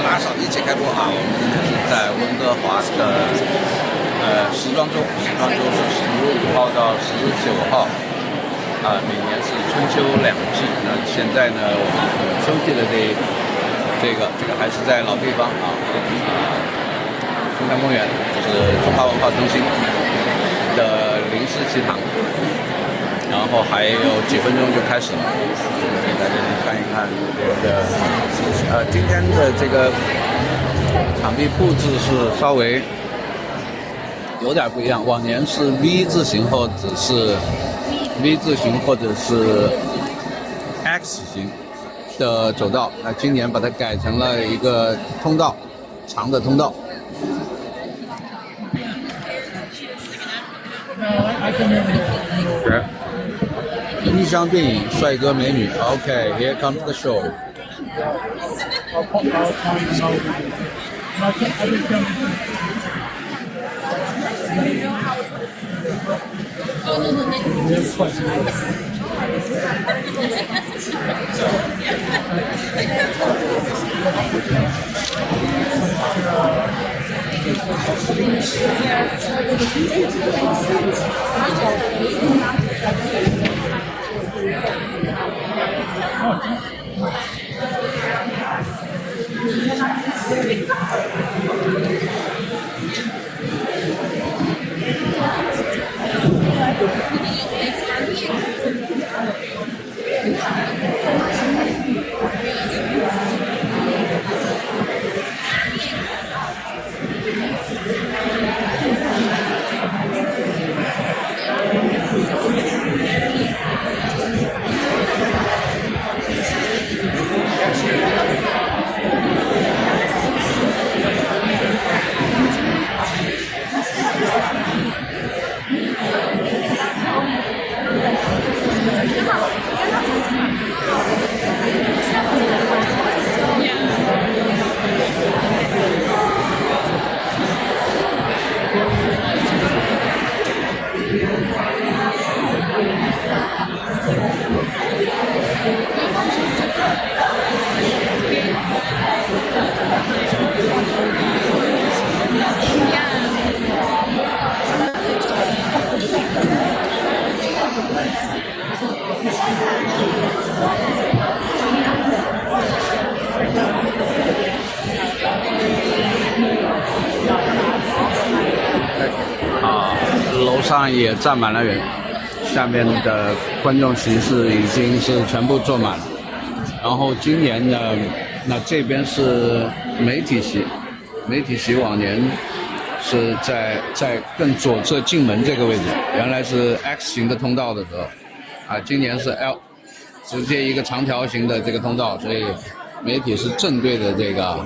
马上一起开播啊！我们在温哥华的时装周是15号到19号啊，每年是春秋两季。现在呢，我们秋季的这个还是在老地方啊，中山公园，就是中华文化中心的临时期堂。然后还有几分钟就开始了，给大家看一看这个今天的这个场地布置是稍微有点不一样，往年是 V 字形或者是 X 型的走道，那今年把它改成了一个通道，长的通道。异乡电影，帅哥美女 ，OK， here comes the show。楼上也站满了人，下面的观众席是已经是全部坐满了。然后今年呢，那这边是媒体席，媒体席往年是在更左侧进门这个位置，原来是 X 型的通道的时候，啊，今年是 L， 直接一个长条形的这个通道，所以媒体是正对着这个。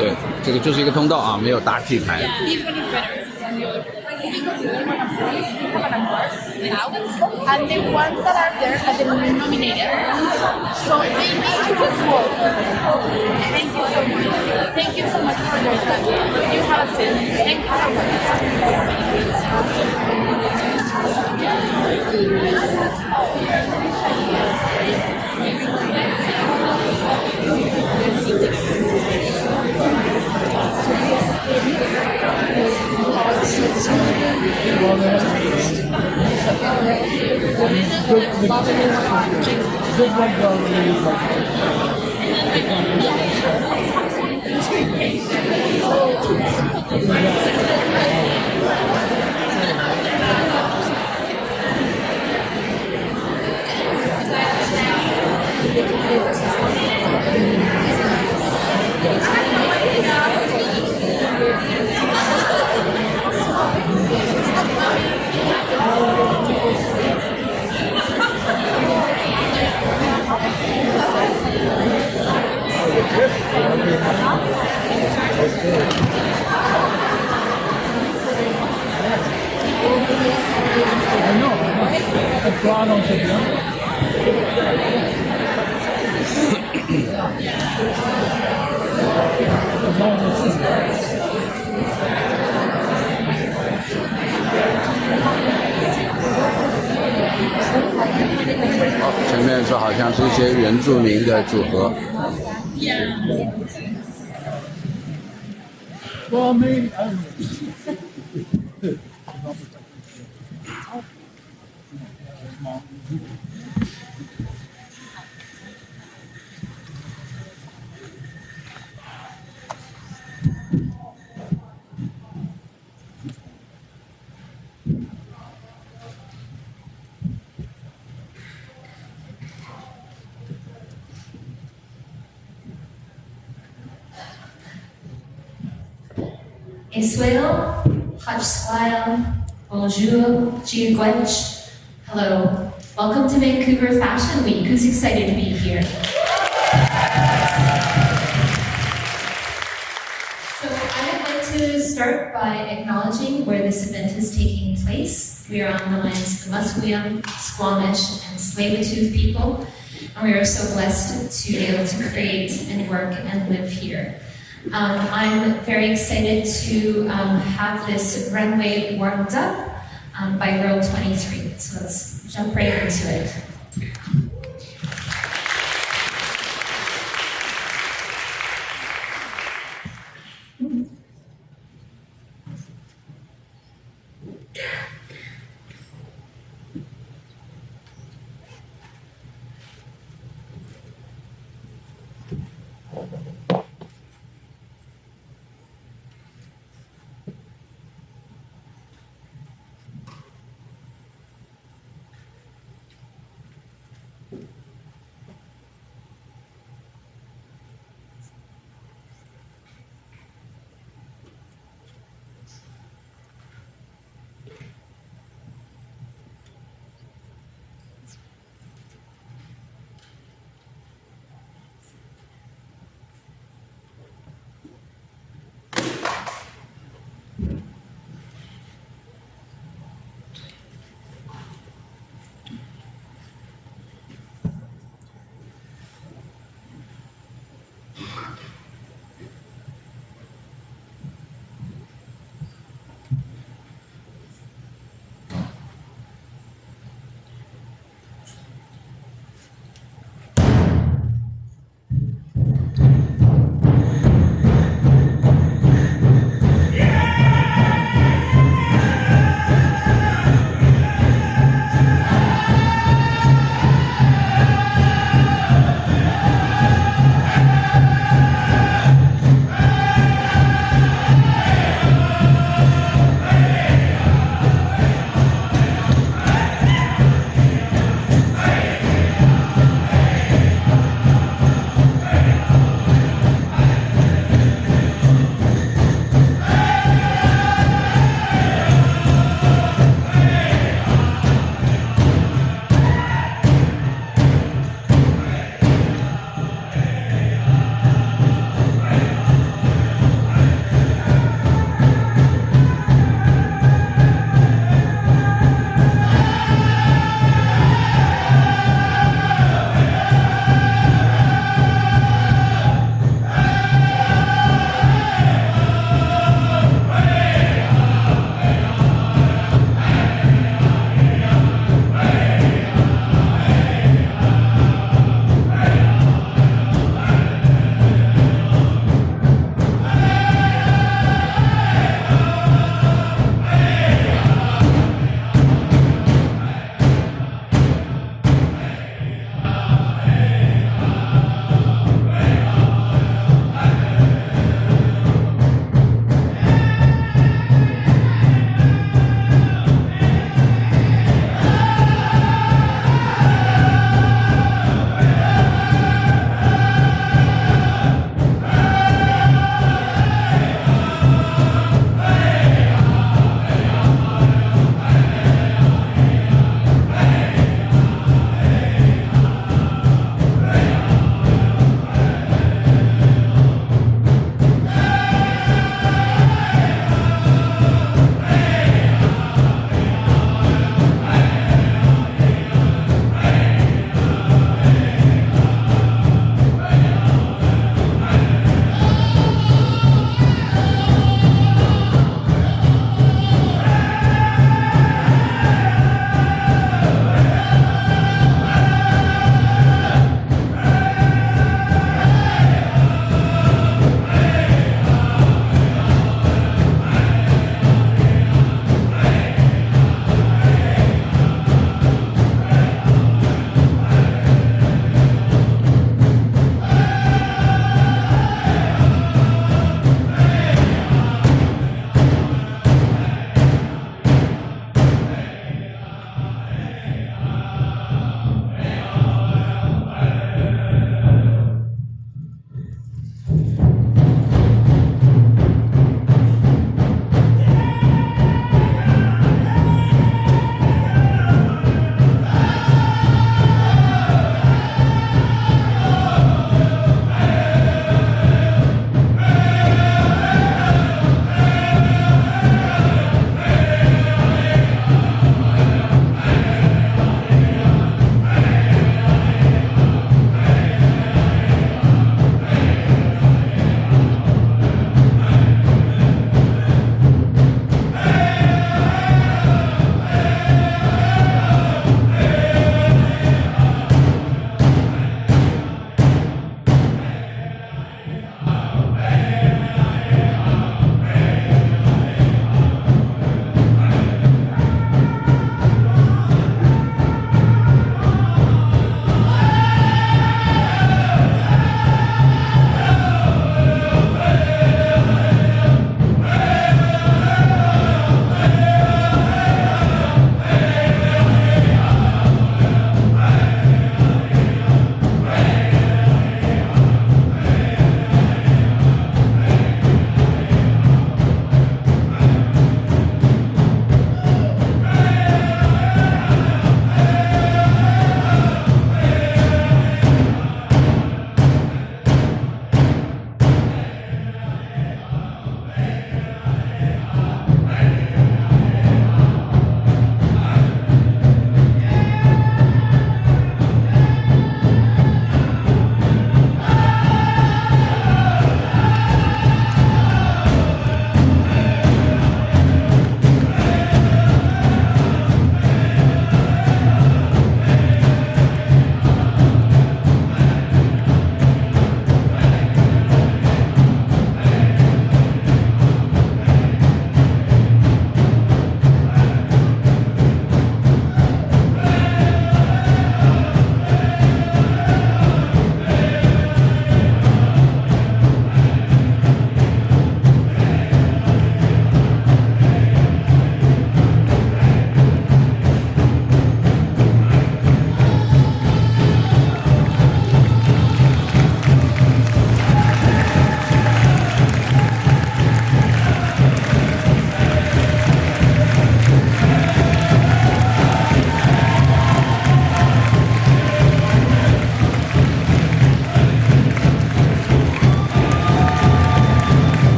对，这个就是一个通道啊，没有大 T 台。And the ones that are there have been nominated. So they need to just vote. Thank you so much for your time. You have a seat. Thank you so much. 前面是好像是一些原住民的组合。Isuelo, Hachswile, Bonjour, Giagwech. Hello. Welcome to Vancouver Fashion Week. Who's excited to be here? So I would like to start by acknowledging where this event is taking place. We are on the lands of the Musqueam, Squamish, and Tsleil-Waututh people, and we are so blessed to be able to create and work and live here. I'm very excited to have this runway warmed up by Girl 23. So let's jump right into it.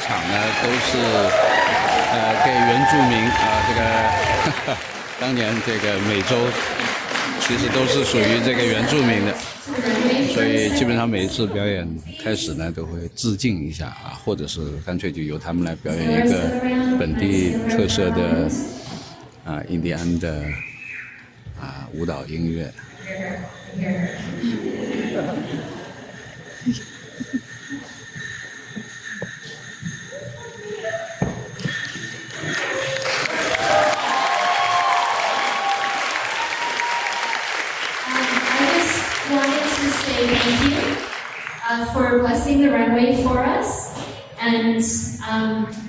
场呢都是给原住民这个当年这个美洲其实都是属于这个原住民的，所以基本上每一次表演开始呢都会致敬一下或者是干脆就由他们来表演一个本地特色的印第安的舞蹈音乐。Thank you for blessing the runway for us and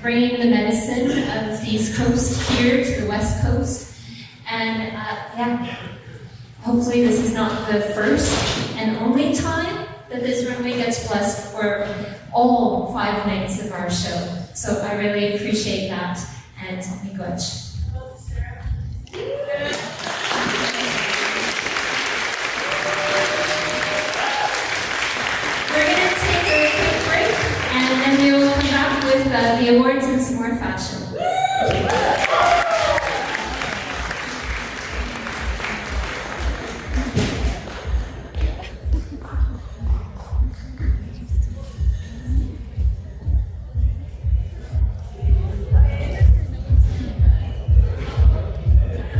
bringing the medicine of the East Coast here to the West Coast. And yeah, hopefully this is not the first and only time that this runway gets blessed for all 5 nights of our show. So I really appreciate that, and miigwech. And then we will come back with the awards and some more fashion.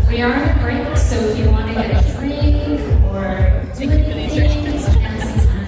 We are on a break, so if you want to get a drink or do anything, now's the time.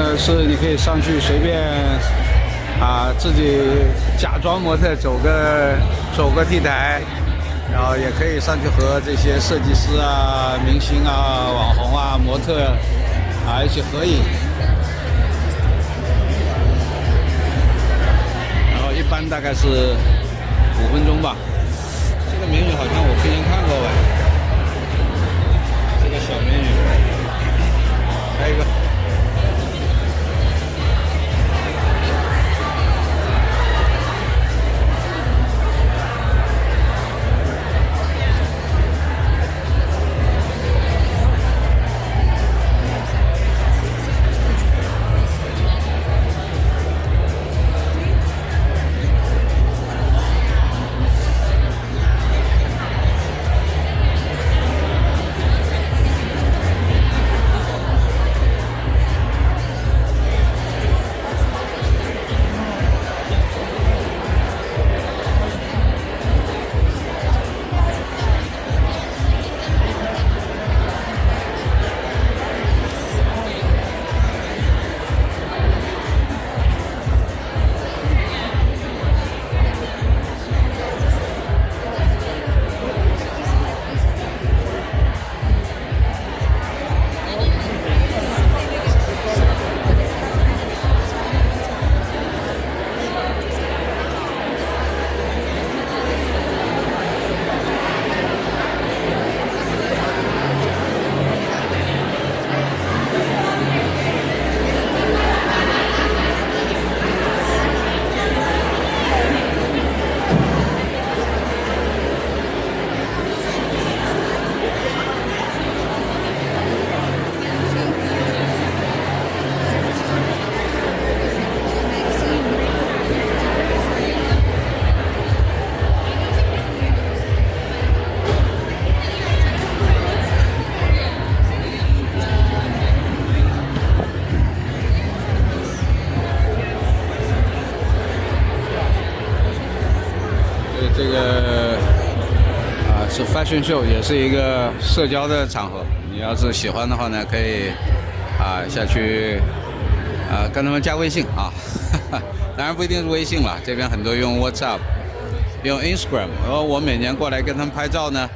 呢是你可以上去随便自己假装模特走个 T 台，然后也可以上去和这些设计师明星网红模特一起合影。然后一般大概是5分钟吧。这个美女好像我之前看过吧，这个小美女，还有一个。这个是 fashion show， 也是一个社交的场合。你要是喜欢的话呢，可以下去跟他们加微信当然不一定是微信了，这边很多用 WhatsApp， 用 Instagram。然后我每年过来跟他们拍照呢，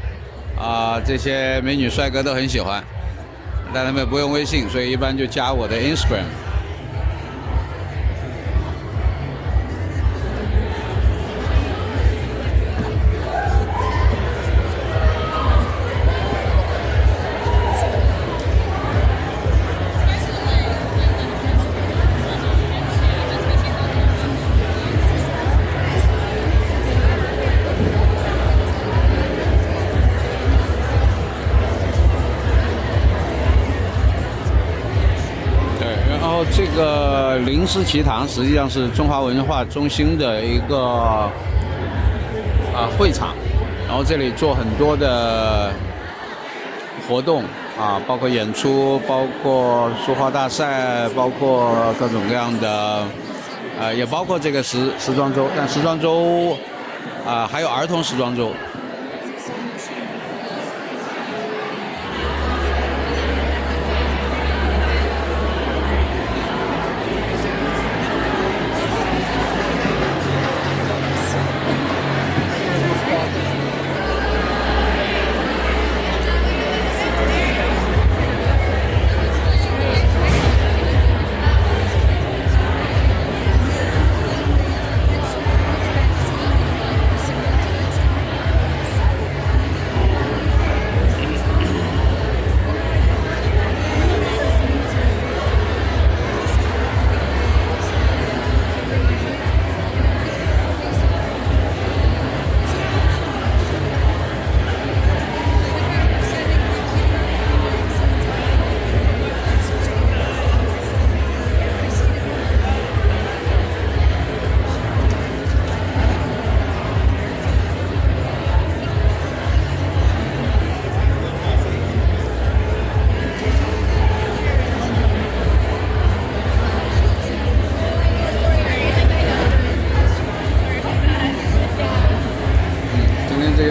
这些美女帅哥都很喜欢，但他们不用微信，所以一般就加我的 Instagram。这个临时奇堂实际上是中华文化中心的一个会场，然后这里做很多的活动包括演出，包括书画大赛，包括各种各样的也包括这个时装周，但时装周还有儿童时装周。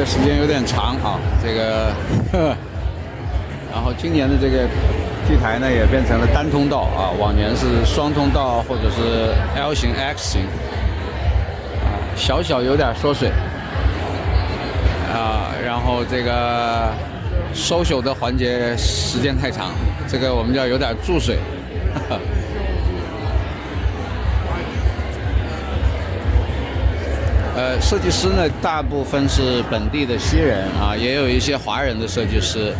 时间有点长这个，然后今年的这个 T 台呢也变成了单通道啊，往年是双通道或者是 L 型、X 型，小小有点缩水啊。然后这个social的环节时间太长，这个我们叫有点注水。设计师呢，大部分是本地的西人啊，也有一些华人的设计师，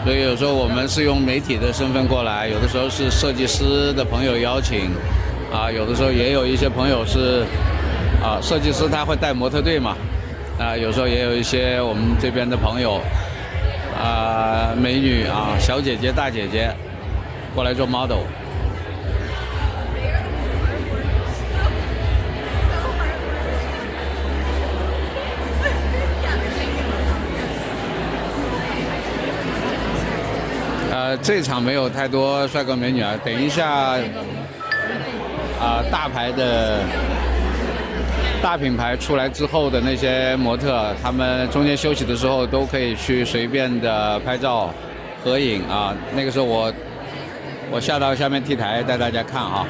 所以有时候我们是用媒体的身份过来，有的时候是设计师的朋友邀请，啊，有的时候也有一些朋友是，啊，设计师他会带模特队嘛，啊，有时候也有一些我们这边的朋友，啊，美女啊，小姐姐、大姐姐过来做 model。这场没有太多帅哥美女啊，等一下，大牌的大品牌出来之后的那些模特，他们中间休息的时候都可以去随便的拍照、合影啊。那个时候我下到下面 T 台带大家看哈。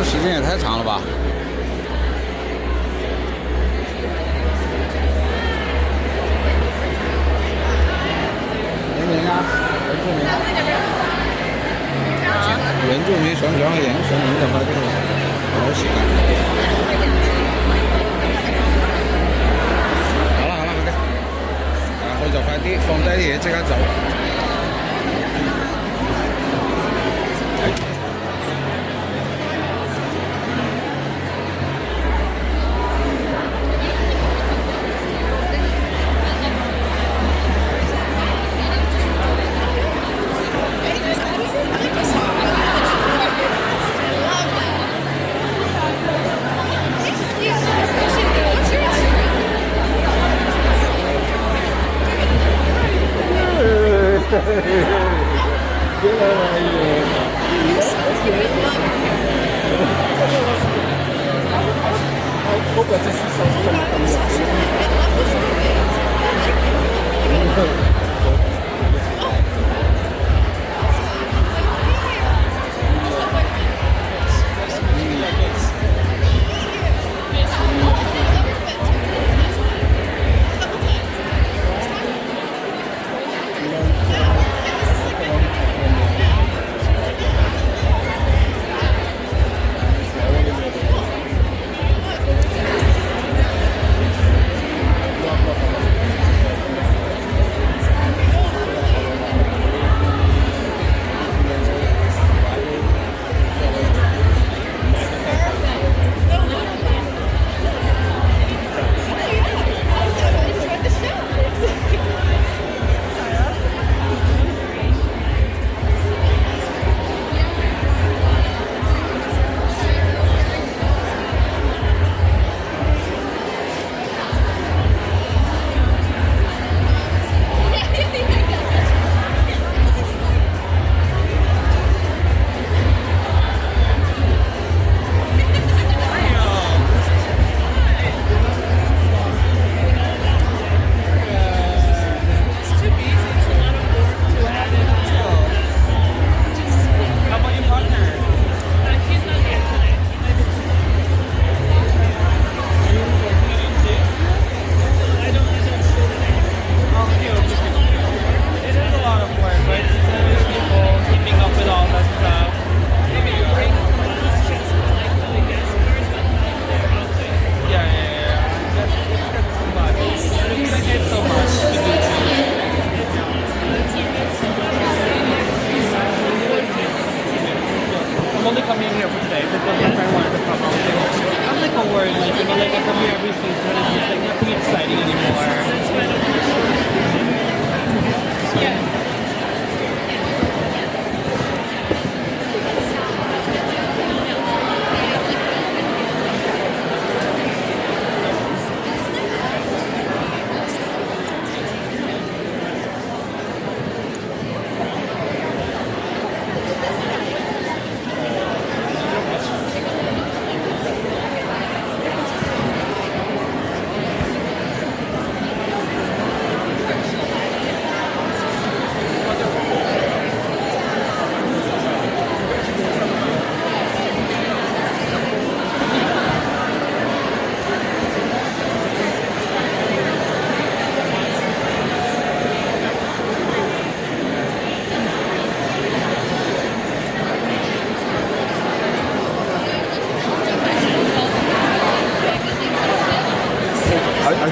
时间也太长了吧！年龄啊，原住民上上影上影就快啲冇時間。好啦，快啲，去就快啲，放低啲嘢即刻走。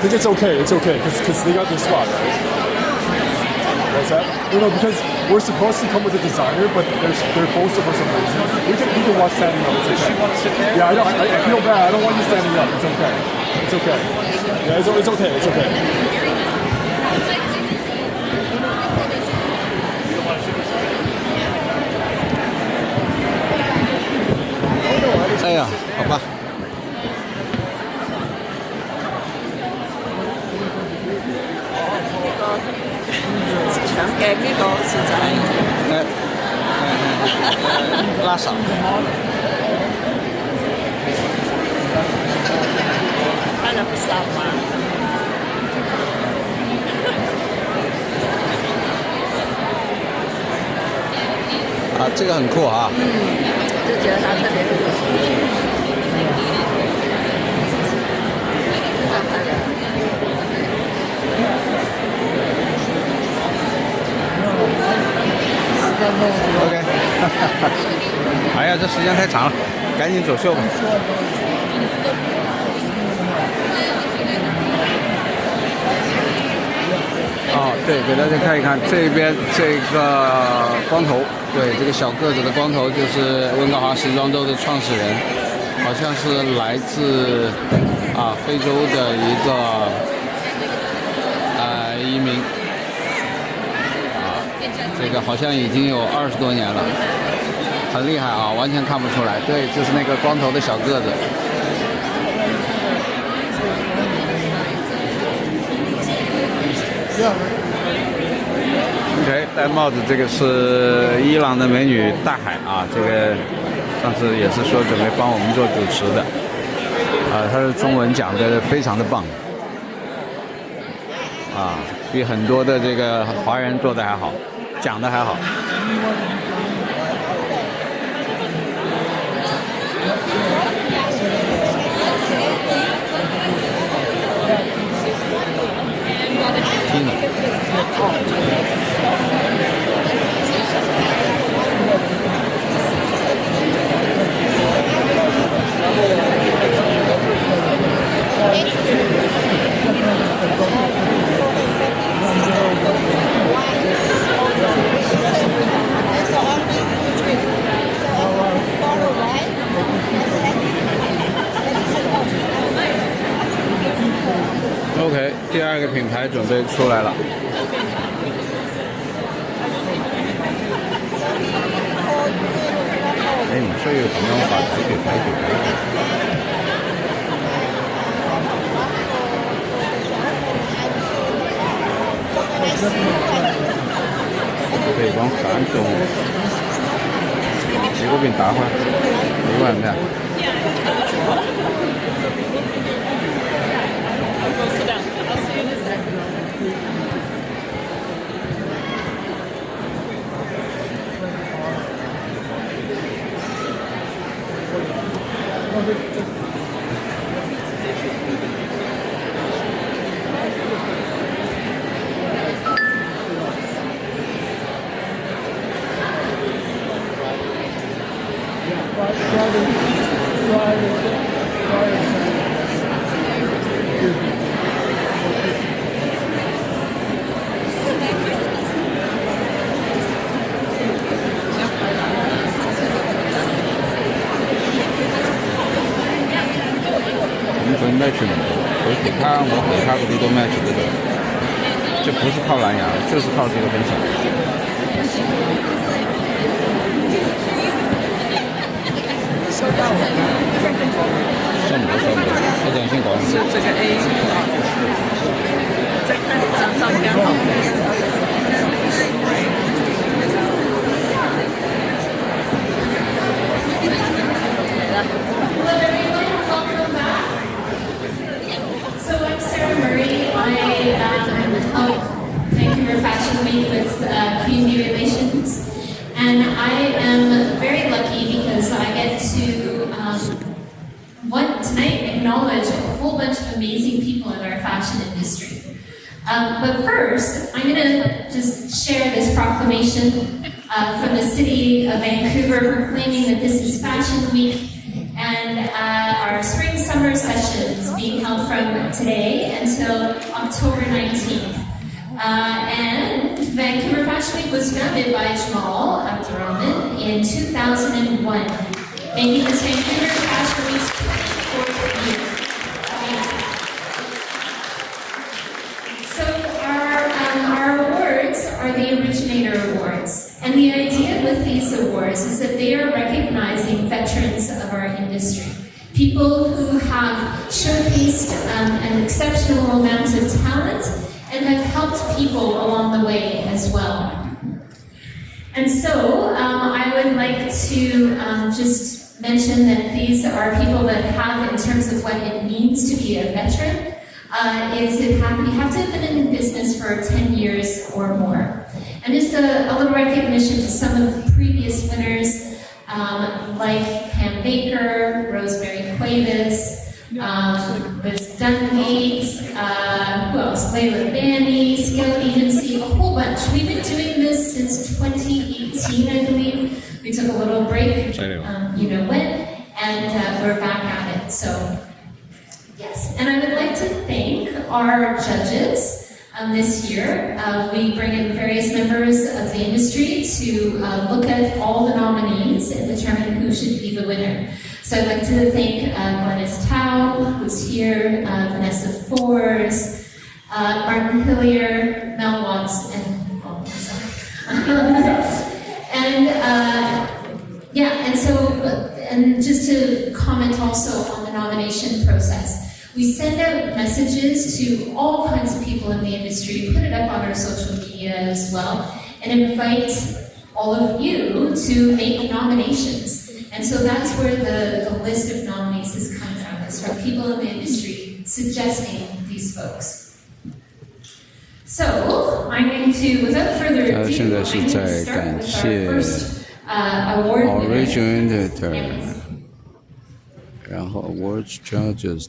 think it's okay. It's okay because they got their spot, right? What's that? No, because we're supposed to come with a designer, but they're posted for some reason. We can watch standing up. It's okay. She wants to sit there? Yeah, I feel bad. I don't want you standing up. It's okay. It's okay. Yeah, it's okay. It's okay. 哎呀，好吧。搶鏡呢個好似就係拉手。kind of stuff 嘛。啊，这个很酷啊。就觉得它特别酷。OK， 哎呀，这时间太长了，赶紧走秀吧。哦，对，给大家看一看这边这个光头，对，这个小个子的光头就是温哥华时装周的创始人，好像是来自非洲的一个移民。这个好像已经有20多年了，很厉害啊，完全看不出来。对，就是那个光头的小个子。OK， 戴帽子这个是伊朗的美女大海啊，这个上次也是说准备帮我们做主持的，她的中文讲的非常的棒，比很多的这个华人做的还好。讲的还好。听了。OK， 第二个品牌准备出来了。你唔需要咁樣發睇住。譬如講揀中，你嗰邊打開，你嗰係咩啊match 唔到，我其他嗰啲都 match 得到，就不是靠藍牙，就是靠這個分享。收唔到，我陣先講。這個 A， 即係上手嘅好。Vancouver Fashion Week with Community Relations, and I am very lucky because I get to tonight acknowledge a whole bunch of amazing people in our fashion industry. But first, I'm going to just share this proclamation from the city of Vancouver proclaiming that this is Fashion Week, and and our spring-summer sessions being held from today until October 19th. And Vancouver Fashion Week was founded by Jamal Abdurrahman in 2001, making this Vancouver Fashion Week's 24th year. Amazing. So our awards are the Originator Awards. And the idea with these awards is that they are recognizing veterans of our industry. People who have showcased an exceptional amount of talent and have helped people along the way as well. And so I would like to just mention that these are people that have, in terms of what it means to be a veteran, you have to have been in business for 10 years or more. And just a little recognition to some of the previous winners, like Pam Baker, Rosemary Cuevas, Liz Dungate, who else? Layla Banney, Scout Agency, a whole bunch. We've been doing this since 2018, I believe. We took a little break, you know when, and we're back at it. So, yes. And I would like to thank our judges. This year, we bring in various members of the industry to look at all the nominees and determine who should be the winner. So I'd like to thank Glennis Tao, who's here, Vanessa Forbes, Martin Hillier, Mel Watts, and and just to comment also on the nomination process. We send out messages to all kinds of people in the industry, put it up on our social media as well, and invite all of you to make nominations. And so that's where the list of nominees has come from. It's from people in the industry suggesting these folks. So, I'm going to, without further ado, I'm going to start with our first award winner. Awards judges.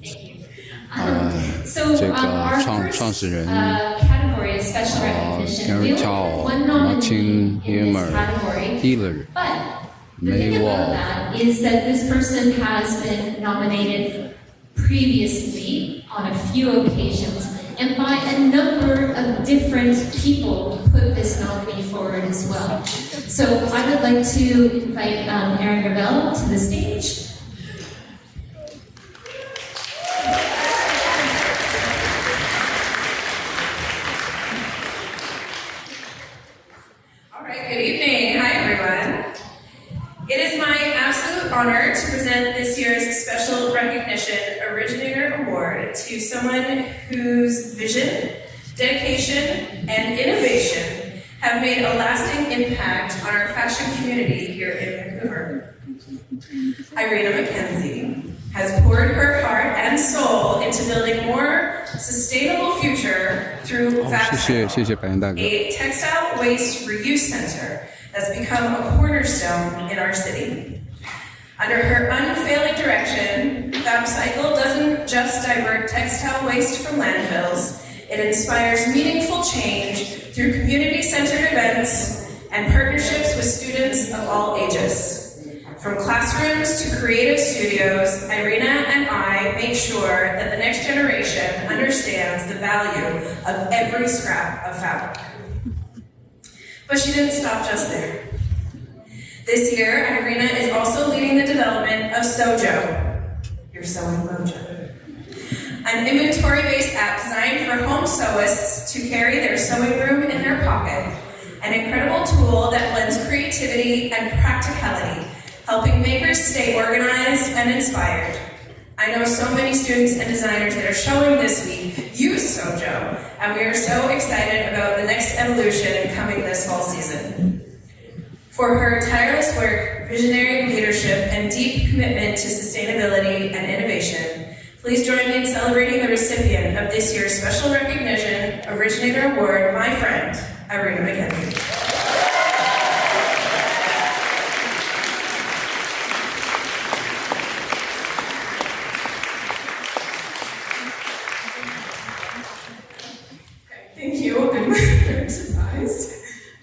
So our first category is special recognition. We only have one nominee in this category, but the thing about that is that this person has been nominated previously on a few occasions, and by a number of different people put this nominee forward as well. So I would like to invite Erin Gravel to the stage. Good evening. Hi, everyone. It is my absolute honor to present this year's Special Recognition Originator Award to someone whose vision, dedication, and innovation have made a lasting impact on our fashion community here in Vancouver. Irina McKenzie has poured her heart and soul into building a more sustainable future through FabCycle, a textile waste reuse center that's become a cornerstone in our city. Under her unfailing direction, FabCycle doesn't just divert textile waste from landfills, it inspires meaningful change through community-centered events and partnerships with students of all ages. From classrooms to creative studios, Irina and I make sure that the next generation understands the value of every scrap of fabric. But she didn't stop just there. This year, Irina is also leading the development of Sojo, your sewing mojo, an inventory-based app designed for home sewists to carry their sewing room in their pocket, an incredible tool that blends creativity and practicality, helping makers stay organized and inspired. I know so many students and designers that are showing this week use Sojo, and we are so excited about the next evolution coming this fall season. For her tireless work, visionary leadership, and deep commitment to sustainability and innovation, please join me in celebrating the recipient of this year's Special Recognition Originator Award, my friend, Irina McKenzie. Thank you. I'm very surprised.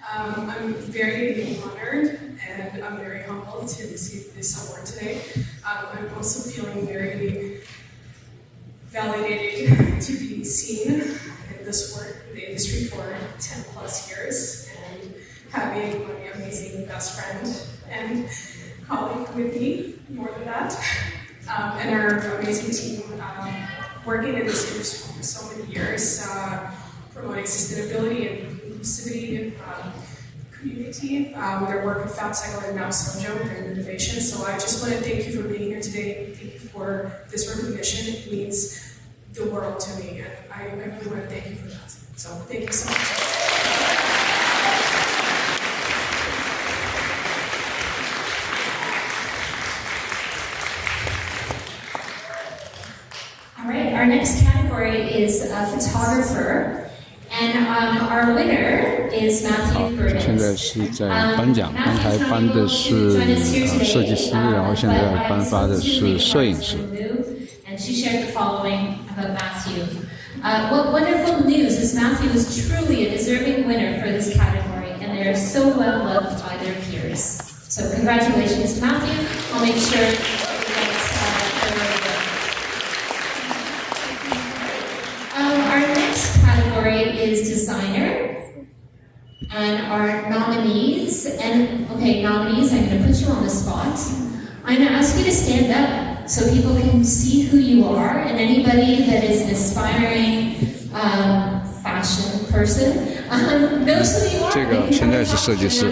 I'm very honored and I'm very humbled to receive this award today. I'm also having my amazing best friend and colleague with me, more than that, and our amazing team working in this industry for so many years, promoting sustainability and inclusivity and community with our work with Fab Cycle and now Sojo and innovation. So I just want to thank you for being here today. Thank you for this recognition. It means the world to me, and I really want to thank you for that. So thank you so much. All right, our next category is photographer, and our winner is Matthew Burnett. 现在是在颁奖，刚才颁的是设计师，然后现在颁发的是摄影师。 And she shared the following about Matthew. What wonderful news is Matthew is truly a deserving winner for this category, and they are so well loved by their peers. So congratulations, Matthew. I'll make sure you get our next category is designer. And our nominees, I'm going to put you on the spot. I'm going to ask you to stand up so people can see who you are, and anybody that is an aspiring fashion person knows who you are. 这个现在是设计师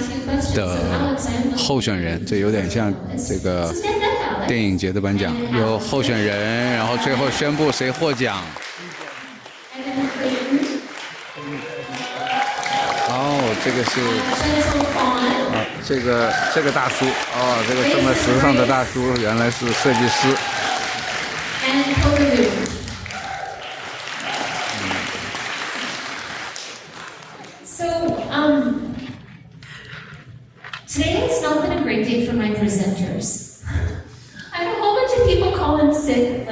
的候选人，这有点像这个电影节的颁奖，有候选人，然后最后宣布谁获奖。哦，这个是这个大叔哦，这个这么时尚的大叔原来是设计师。Today has not been a great day for my presenters. I have a whole bunch of people calling sick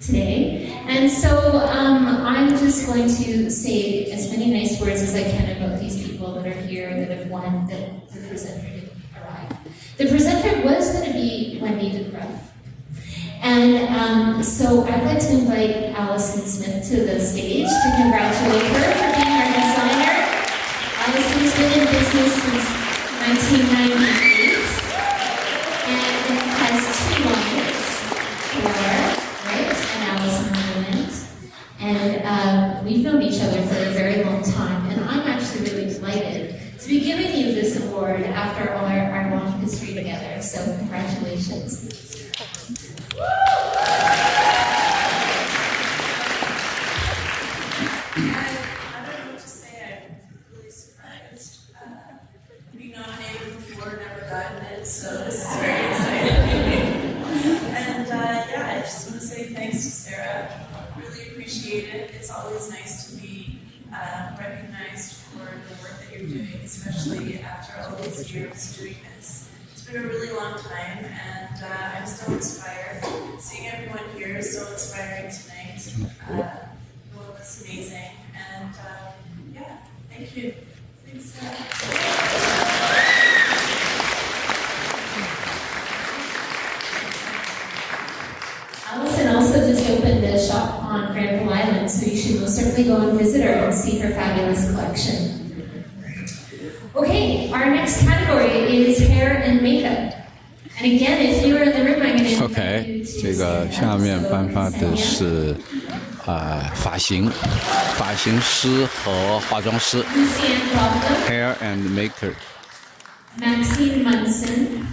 today, and so I'm just going to say as many nice words as I can about these people that are here that have won that the presenter didn't arrive. The presenter was going to be Wendy DeGruff. And so I'd like to invite Allison Smith to the stage to congratulate her for being our designer. Allison's been in business since 1998 and has 2 wives, Laura, right, and Allison Burnett. And we've known each other for a very long time, and I'm actually really delighted to be giving you this award after all our long history together. So congratulations. I don't know what to say. I'm really surprised. Being nominated before, never gotten it, so this is very exciting. And I just want to say thanks to Sarah. Really appreciate it. It's always nice to be recognized for the work that you're doing, especially after all these years doing this. It's been a really long time, and I'm still inspired. Seeing everyone here is so inspiring tonight. Well, it's amazing, and thank you. Thanks, Sarah. Allison also just opened a shop on Granville Island, so you should most certainly go and visit her and see her fabulous collection. Okay, our next category is hair and makeup. And again, if you were in the room, I'm going to invite you to 这个下面颁发的是发型师和化妆师 ，hair and maker. Maxine Munson,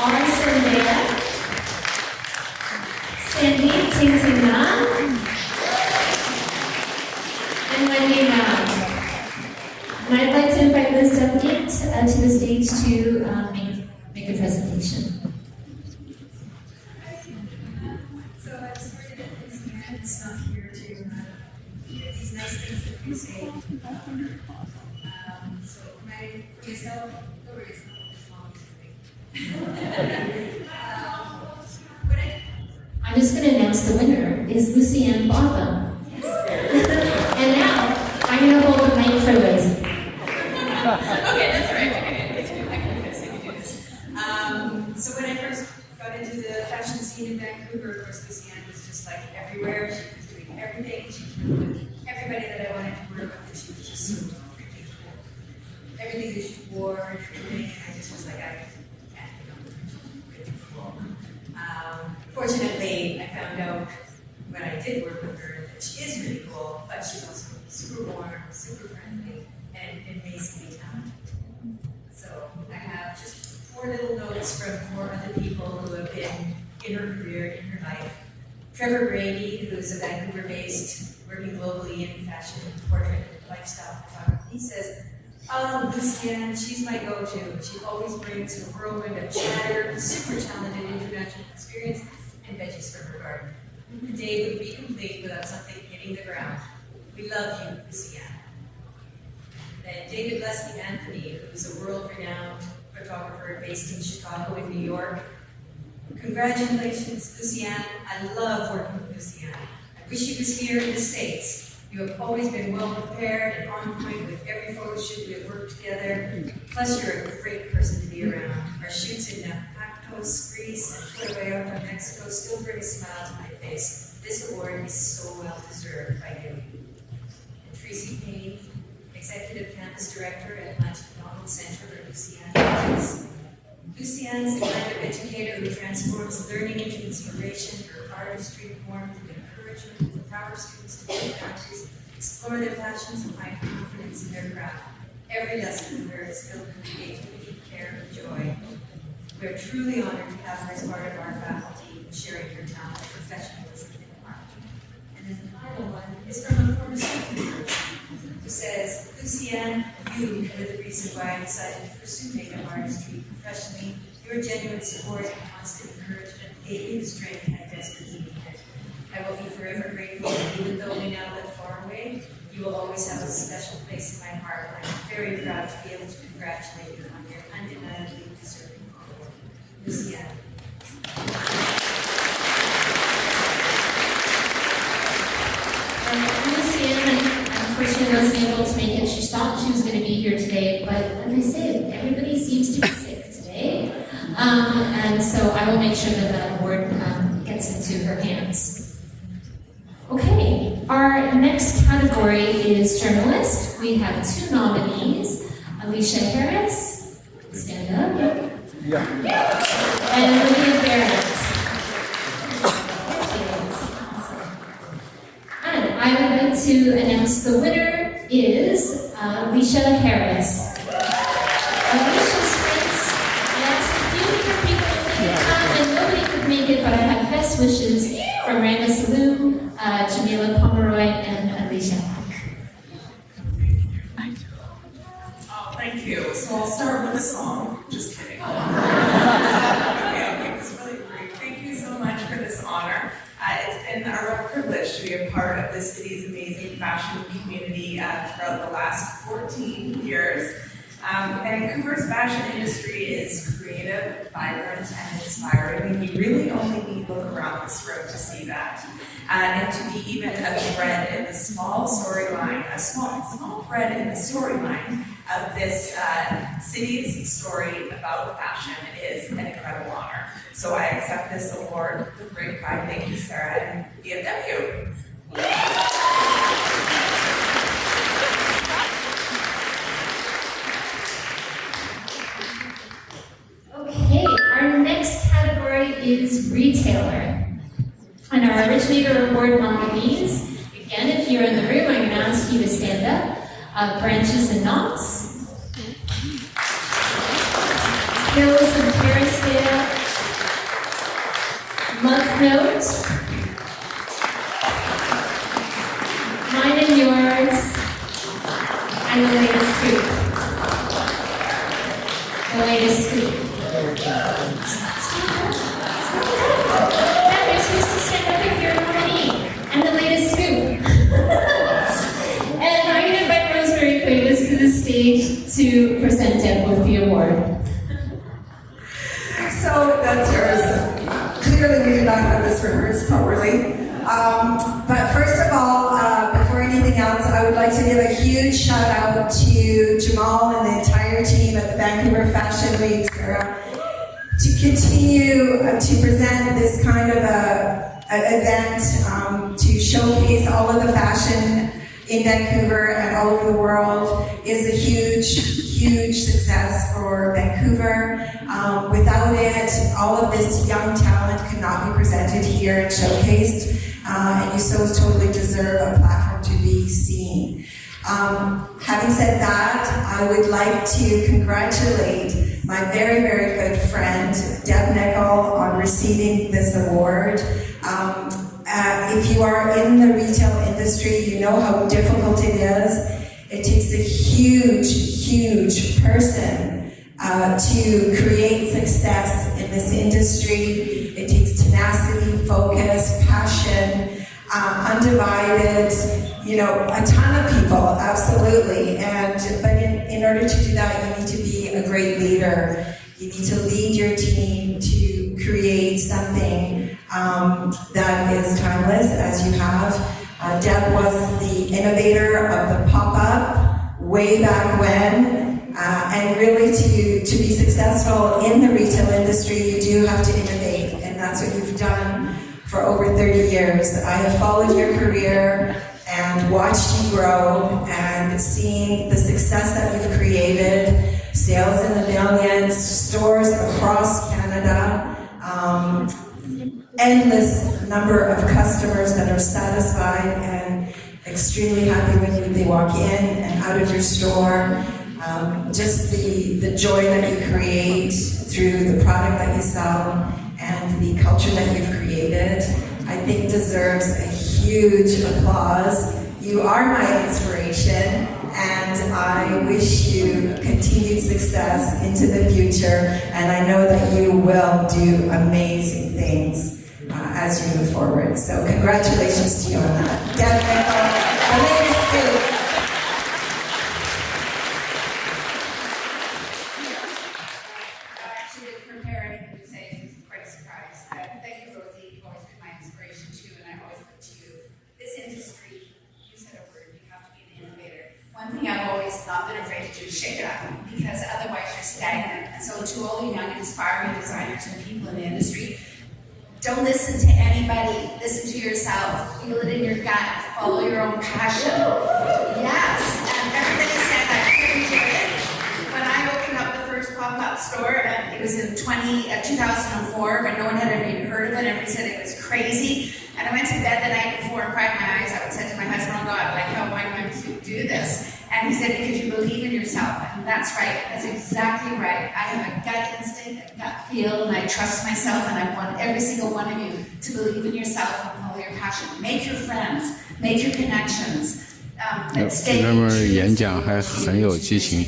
Arson Bea, Sandy Tingtingna, and Wendy Mao. And I'd like to invite Liz Dumpkins to the stage to make a presentation. So I'm sorry that his parents not here to hear these nice things that we say. So for myself, no worries, not as long as I'm just going to announce the winner is Lucy Ann Botham. And now I'm going to hold the mic for Liz. Okay, that's all right. I can do this. So when I first got into the fashion scene in Vancouver, of course, Lucianne was just everywhere. She was doing everything. She was with everybody that I wanted to work with, and she was just so freaking warm, super friendly, and amazingly talented. So I have just 4 little notes from 4 other people who have been in her career, in her life. Trevor Brady, who's a Vancouver-based, working globally in fashion, portrait, and lifestyle photography. He says, Lucienne, she's my go-to. She always brings a whirlwind of chatter, super talented international experience, and veggies from her garden. The day would be complete without something hitting the ground. We love you, Lucienne. Then David Leslie Anthony, who's a world-renowned photographer based in Chicago and New York. Congratulations, Lucienne. I love working with Lucienne. I wish she was here in the States. You have always been well prepared and on point with every photo shoot we have worked together. Plus, you're a great person to be around. Our shoots in Pactos, Greece, and Puerto Vallarta, Mexico still bring a smile to my face. This award is so well deserved by you. And Tracy Payne, Executive Campus Director at Lunch McDonald Center for Lucienne Projects. Lucienne's the kind of educator who transforms learning into inspiration. Her artistry formed through encouragement to empower students to build boundaries, explore their passions, and find confidence in their craft. Every lesson with her is filled with creativity, care, and joy. We are truly honored to have her as part of our faculty, sharing her talent, professionalism, and art. And then the final one is from a former student who says, Lucienne, you were the reason why I decided to pursue makeup artistry professionally. Your genuine support and constant encouragement gave me the strength I desperately needed. I will be forever grateful, and even though we now live far away, you will always have a special place in my heart. I'm very proud to be able to congratulate you on your undeniably deserving award. Lucienne. Lucienne, unfortunately, wasn't able to make it. She thought she was going to be here today, but like I said, everybody seems to be sick today. And so I will make sure that that award gets into her hands. Okay, our next category is journalist. We have 2 nominees, Alicia Harris, stand up. Yeah. And Olivia Barrett. And I would like to announce the winner is Alicia Harris. Alicia's friends, I asked a few different people if they could come, and nobody could make it, but I have best wishes from Randa Saloom, Jamila Pomeroy, and Alicia Hack. Oh, thank you. So I'll start with a song. Just kidding. Okay, it's really great. Thank you so much for this honor. It's been a real privilege to be a part of the city's amazing fashion community throughout the last 14 years. Vancouver's fashion industry is creative, vibrant, and inspiring, and you really only need to look around this room to see that. And to be even a thread in the small storyline, a small thread in the storyline of this city's story about fashion is an incredible honor. So I accept this award with great pride. Thank you, Sarah and VFW. Okay, our next category is retailer. And our Originator Award nominees, again, if you're in the room, I'm going to ask you to stand up. Branches and Knots, Hills and Terracedale, Month Note, Mine and Yours, and the latest scoop. The latest scoop. You're supposed to stand up if you're a nominee. And the latest scoop. And I'm going to invite Rosemary Cuevas to the stage to present Deb with the award. So that's yours. Clearly we did not have this rehearsed properly. But first of all, before anything else, I would like to give a huge shout out to Jamal and the entire team at the Vancouver Fashion Week, Sarah, to continue to present this kind of an event to showcase all of the fashion in Vancouver and all over the world is a huge success for Vancouver. Without it, all of this young talent could not be presented here and showcased, and you so totally deserve a platform to be seen. Having said that, I would like to congratulate my very, very good friend, Deb Nickel, on receiving this award. If you are in the retail industry, you know how difficult it is. It takes a huge, huge person to create success in this industry. It takes tenacity, focus, passion, undivided, a ton of people, absolutely. But in order to do that, you need to be a great leader. You need to lead your team to create something that is timeless, as you have. Deb was the innovator of the pop-up way back when, and really to be successful in the retail industry, you do have to innovate, and that's what you've done for over 30 years. I have followed your career and watched you grow and seen the success that you've created, sales in the millions, stores across Canada, endless number of customers that are satisfied and extremely happy when they walk in and out of your store. Just the joy that you create through the product that you sell and the culture that you've created, I think deserves a huge applause. You are my inspiration, and I wish you continued success into the future, and I know that you will do amazing things as you move forward. So congratulations to you on that. Deb Nickel, the latest scoop. One thing I've always not been afraid to do is shake it up, because otherwise you're stagnant. And so to all you young inspiring designers and people in the industry, don't listen to anybody, listen to yourself, feel it in your gut, follow your own passion. Yes, and everybody said that when I opened up the first pop-up store, and it was in 2004, but no one had ever even heard of it, everybody said it was crazy. And I went to bed the night before and cried my eyes out and said to my husband, oh God, how am I going to do this? And he said, because you believe in yourself. And that's right, that's exactly right. I have a gut instinct, a gut feel, and I trust myself, and I want every single one of you to believe in yourself and follow your passion. Make your friends, make your connections. 这哥们儿演讲还很有激情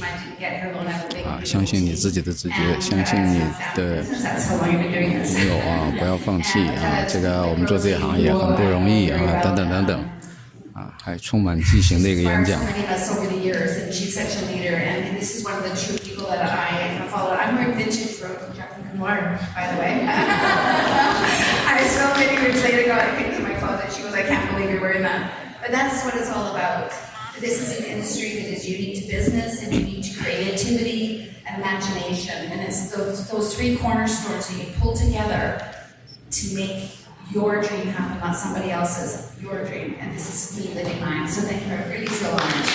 相信你自己的直觉，相信你的朋友不要放弃这个我们做这一行也很不容易等等等等还充满激情的一个演讲。I'm wearing vintage robes from Jacqueline Moore, by the way. I so many years later got a picture in my closet. She goes, I can't believe you're wearing that. But that's what it's all about. This is an industry that is unique to business and unique to creativity and imagination. And it's those three cornerstones that you pull together to make your dream happen, not somebody else's, your dream. And this is me living mine. So thank you. I'm really so honored.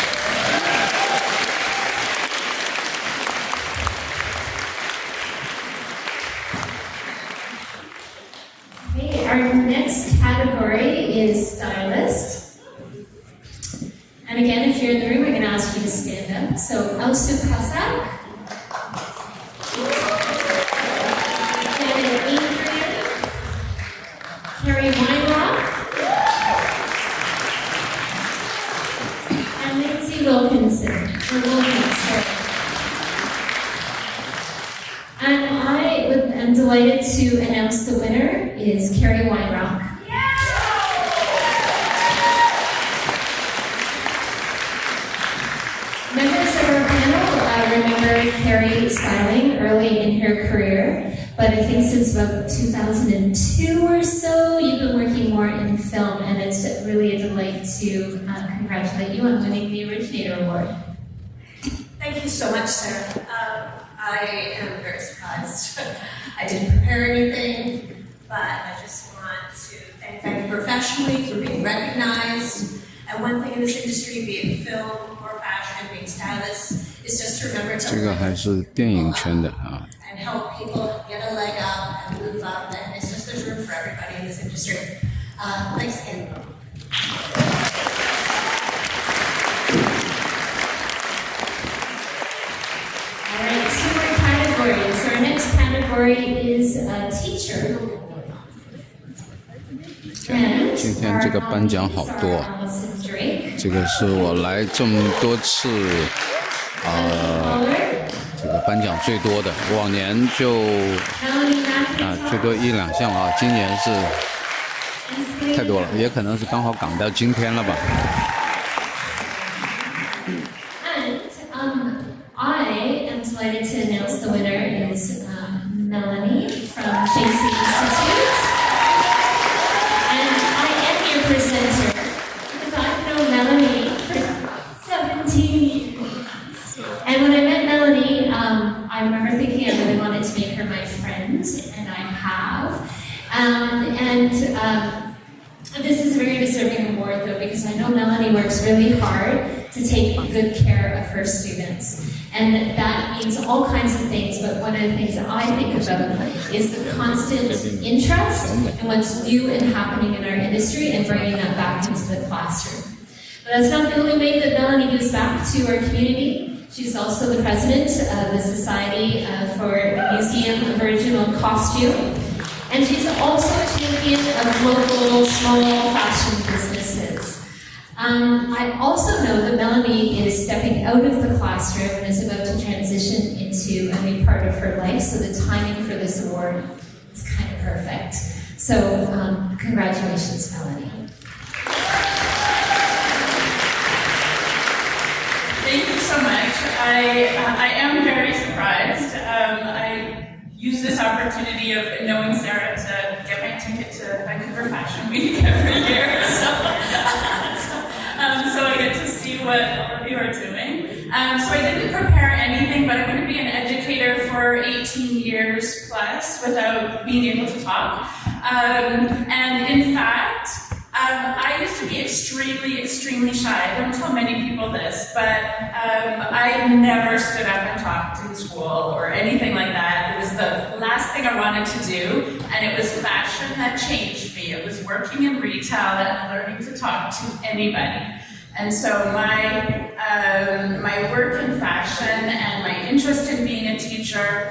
Our next category is stylist. And again, if you're in the room, we're going to ask you to stand up. So, Elsu Kasak, Janet Adrian, Carrie Weinrock, and Lindsay Wilkinson. And I am delighted to announce the winner is Carrie Weinrock. Members of our panel remember Carrie styling early in her career, but I think since about 2002 or so, you've been working more in film, and it's really a delight to congratulate you on winning the Originator Award. Thank you so much, Sarah. I am very surprised. I didn't prepare anything, but I just want to thank you professionally for being recognized. And one thing in this industry, be it film or fashion, being stylists, is just to remember to 这个还是电影圈的and help people get a leg up and move up. And it's just there's room for everybody in this industry. Thanks again. category is a teacher. 今天这个颁奖好多，这个是我来这么多次，这个颁奖最多的，往年就最多1-2项啊，今年是太多了，也可能是刚好赶到今天了吧。And I am delighted to announce the winner is Melanie from JC Institute. And I am your presenter because I've known Melanie for 17 years. And when I met Melanie, I remember thinking I really wanted to make her my friend, and I have. This is a very deserving award though, because I know Melanie works really hard to take good care of her students. And that means all kinds of things, but one of the things that I think about is the constant interest in what's new and happening in our industry and bringing that back into the classroom. But that's not the only way that Melanie gives back to our community. She's also the president of the Society for Museum of Original Costume. And she's also a champion of local small fashion businesses. I also know that Melanie is stepping out of the classroom and is about to transition into a new part of her life, so the timing for this award is kind of perfect. So, congratulations, Melanie. Thank you so much. I am very surprised. I use this opportunity of knowing Sarah to get my ticket to Vancouver Fashion Week every year. So I get to see what all of you are doing. So I didn't prepare anything, but I'm going to be an educator for 18 years plus without being able to talk. And in fact, I used to be extremely shy. I don't tell many people this, but I never stood up and talked in school or anything like that. It was the last thing I wanted to do, and it was fashion that changed me. It was working in retail and learning to talk to anybody. And so my work in fashion and my interest in being a teacher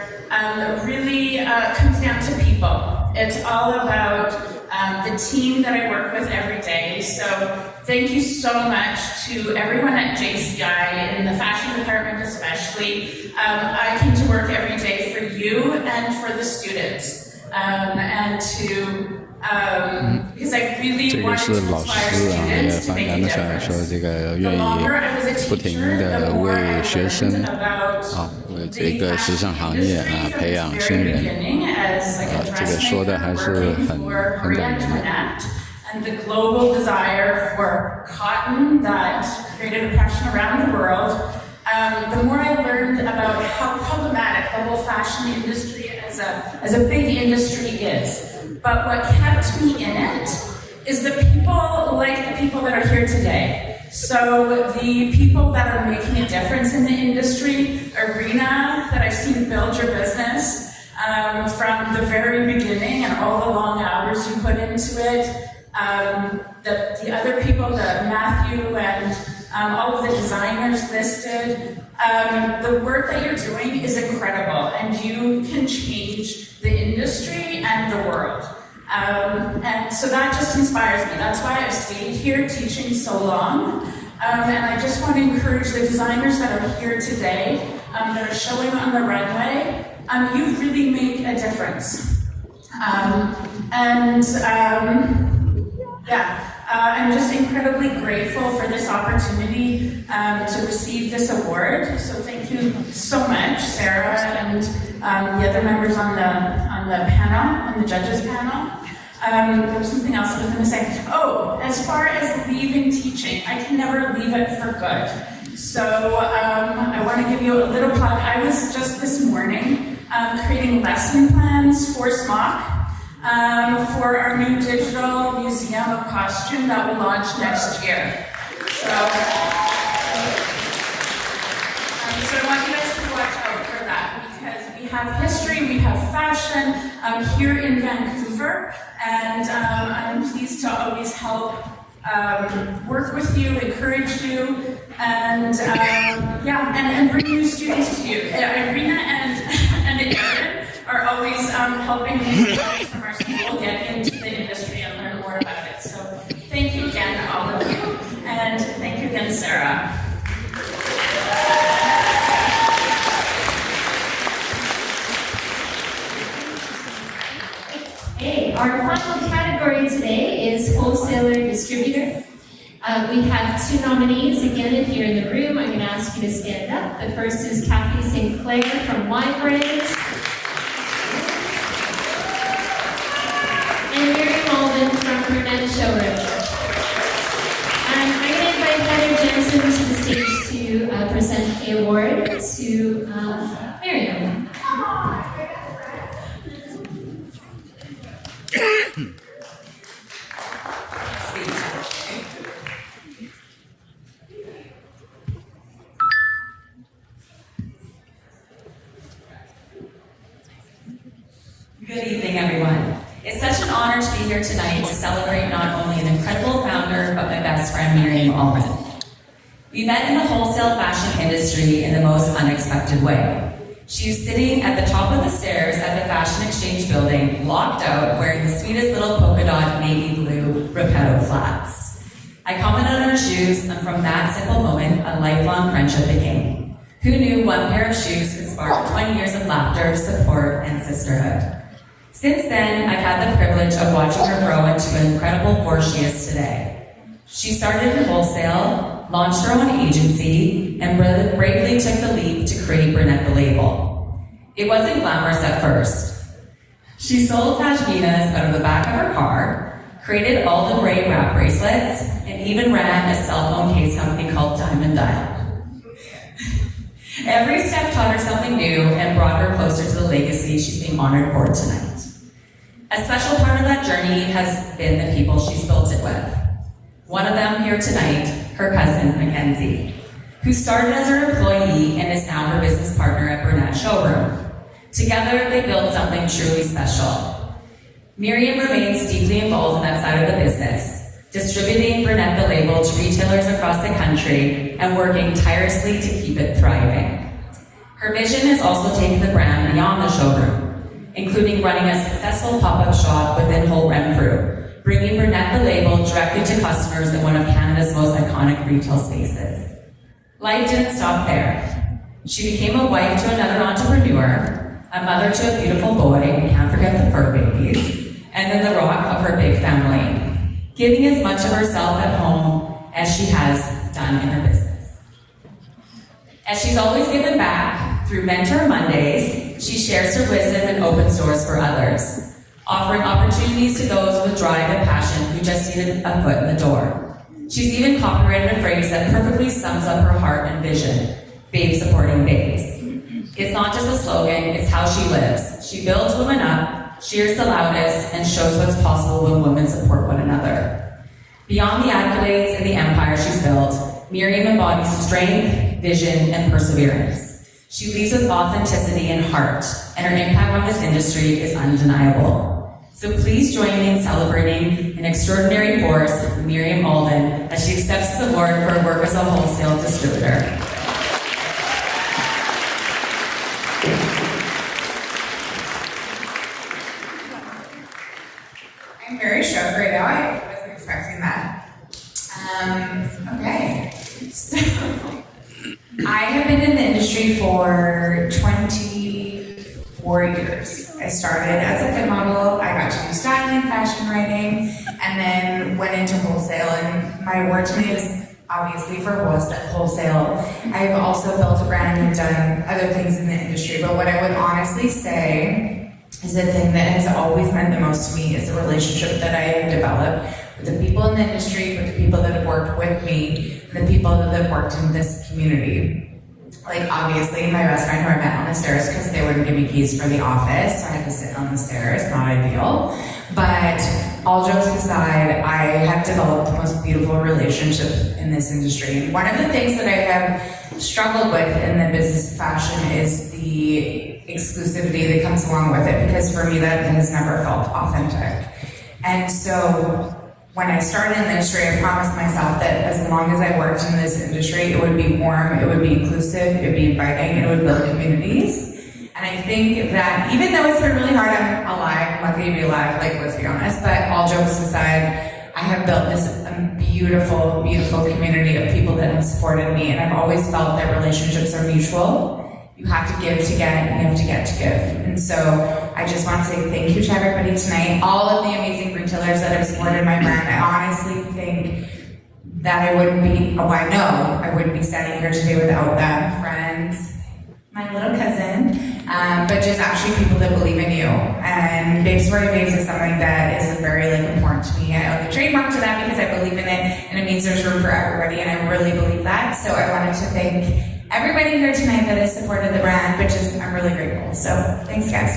really comes down to people. It's all about the team that I work with every day. So thank you so much to everyone at JCI, in the fashion department especially. I came to work every day for you and for the students. And to because I really wanted to inspire students to make a difference. The longer I was a teacher, the more I learned about the fashion industry from the very beginning as like a dressmaker working for Marie Antoinette, and the global desire for cotton that created oppression around the world. The more I learned about how problematic the whole fashion industry as a big industry is. But what kept me in it is the people like the people that are here today. So the people that are making a difference in the industry, Irina, that I've seen build your business from the very beginning and all the long hours you put into it. The other people, Matthew and all of the designers listed. The work that you're doing is incredible, and you can change the industry and the world. And so that just inspires me. That's why I've stayed here teaching so long. And I just want to encourage the designers that are here today, that are showing on the runway, you really make a difference. I'm just incredibly grateful for this opportunity to receive this award. So thank you so much, Sarah, and the other members on the panel, on the judges panel. There was something else I was going to say. Oh, as far as leaving teaching, I can never leave it for good. So I want to give you a little plug. I was just this morning creating lesson plans for SMOC. For our new digital museum of costume that will launch next year. So I want you guys to watch out for that, because we have history, we have fashion here in Vancouver, and I'm pleased to always help work with you, encourage you, and bring new students to you. Irina and Aaron are always helping new students from our school get into the industry and learn more about it. So thank you again, all of you, and thank you again, Sarah. Okay, our final category today is wholesaler distributor. We have 2 nominees. Again, if you're in the room, I'm going to ask you to stand up. The first is Kathy St. Clair from Wine Brands. And Mary Malden from Burnett Showroom. I'm going to invite Heather Jensen to the stage to present the award to Miriam. Good evening, everyone. It's such an honor to be here tonight to celebrate not only an incredible founder, but my best friend, Miriam Alden. We met in the wholesale fashion industry in the most unexpected way. She was sitting at the top of the stairs at the Fashion Exchange building, locked out, wearing the sweetest little polka dot navy blue Repetto flats. I commented on her shoes, and from that simple moment, a lifelong friendship began. Who knew one pair of shoes could spark 20 years of laughter, support, and sisterhood? Since then, I've had the privilege of watching her grow into an incredible force she is today. She started in wholesale, launched her own agency, and bravely took the leap to create Burnett the Label. It wasn't glamorous at first. She sold pashminas out of the back of her car, created all the gray wrap bracelets, and even ran a cell phone case company called Diamond Dial. Every step taught her something new and brought her closer to the legacy she's being honored for tonight. A special part of that journey has been the people she's built it with. One of them here tonight, her cousin, Mackenzie, who started as her employee and is now her business partner at Burnett Showroom. Together, they built something truly special. Miriam remains deeply involved in that side of the business, distributing Burnett the Label to retailers across the country and working tirelessly to keep it thriving. Her vision has also taken the brand beyond the showroom, including running a successful pop-up shop within Holt Renfrew, bringing Burnett the Label directly to customers in one of Canada's most iconic retail spaces. Life didn't stop there. She became a wife to another entrepreneur, a mother to a beautiful boy, and can't forget the fur babies, and then the rock of her big family, giving as much of herself at home as she has done in her business. As she's always given back, through Mentor Mondays, she shares her wisdom and opens doors for others, offering opportunities to those with drive and passion who just needed a foot in the door. She's even copyrighted a phrase that perfectly sums up her heart and vision, babes supporting babes. It's not just a slogan, it's how she lives. She builds women up, cheers the loudest, and shows what's possible when women support one another. Beyond the accolades and the empire she's built, Miriam embodies strength, vision, and perseverance. She leads with authenticity and heart, and her impact on this industry is undeniable. So please join me in celebrating an extraordinary force, Miriam Alden, as she accepts this award for her work as a wholesale distributor. I'm very shocked right now. I wasn't expecting that. Okay, so I have been in the industry for 24 years. I started as a fit model, I got to do styling, fashion writing, and then went into wholesale, and my work today is obviously for wholesale. I've also built a brand and done other things in the industry, but what I would honestly say is the thing that has always meant the most to me is the relationship that I have developed with the people in the industry, with the people that have worked with me, and the people that have worked in this community. Like, obviously, my best friend who I met on the stairs because they wouldn't give me keys for the office, so I had to sit on the stairs, not ideal. But all jokes aside, I have developed the most beautiful relationship in this industry. And one of the things that I have struggled with in the business of fashion is the exclusivity that comes along with it, because for me that has never felt authentic. And so when I started in the industry, I promised myself that as long as I worked in this industry, it would be warm, it would be inclusive, it would be inviting, it would build communities. And And I think that even though it's been really hard, I'm alive, I'm lucky to be alive, like, let's be honest, but all jokes aside, I have built this beautiful, beautiful community of people that have supported me, and I've always felt that relationships are mutual. You have to give to get, and you have to get to give. And so I just want to say thank you to everybody tonight, all of the amazing retailers that have supported my brand. I honestly think that I wouldn't be, oh, I know I wouldn't be standing here today without them, friends, my little cousin, but just actually people that believe in you. And Babes Sporty Babes is something that is very important to me. I owe the trademark to that because I believe in it, and it means there's room for everybody, and I really believe that. So I wanted to thank everybody here tonight that has supported the brand, but just I'm really grateful. So thanks, guys.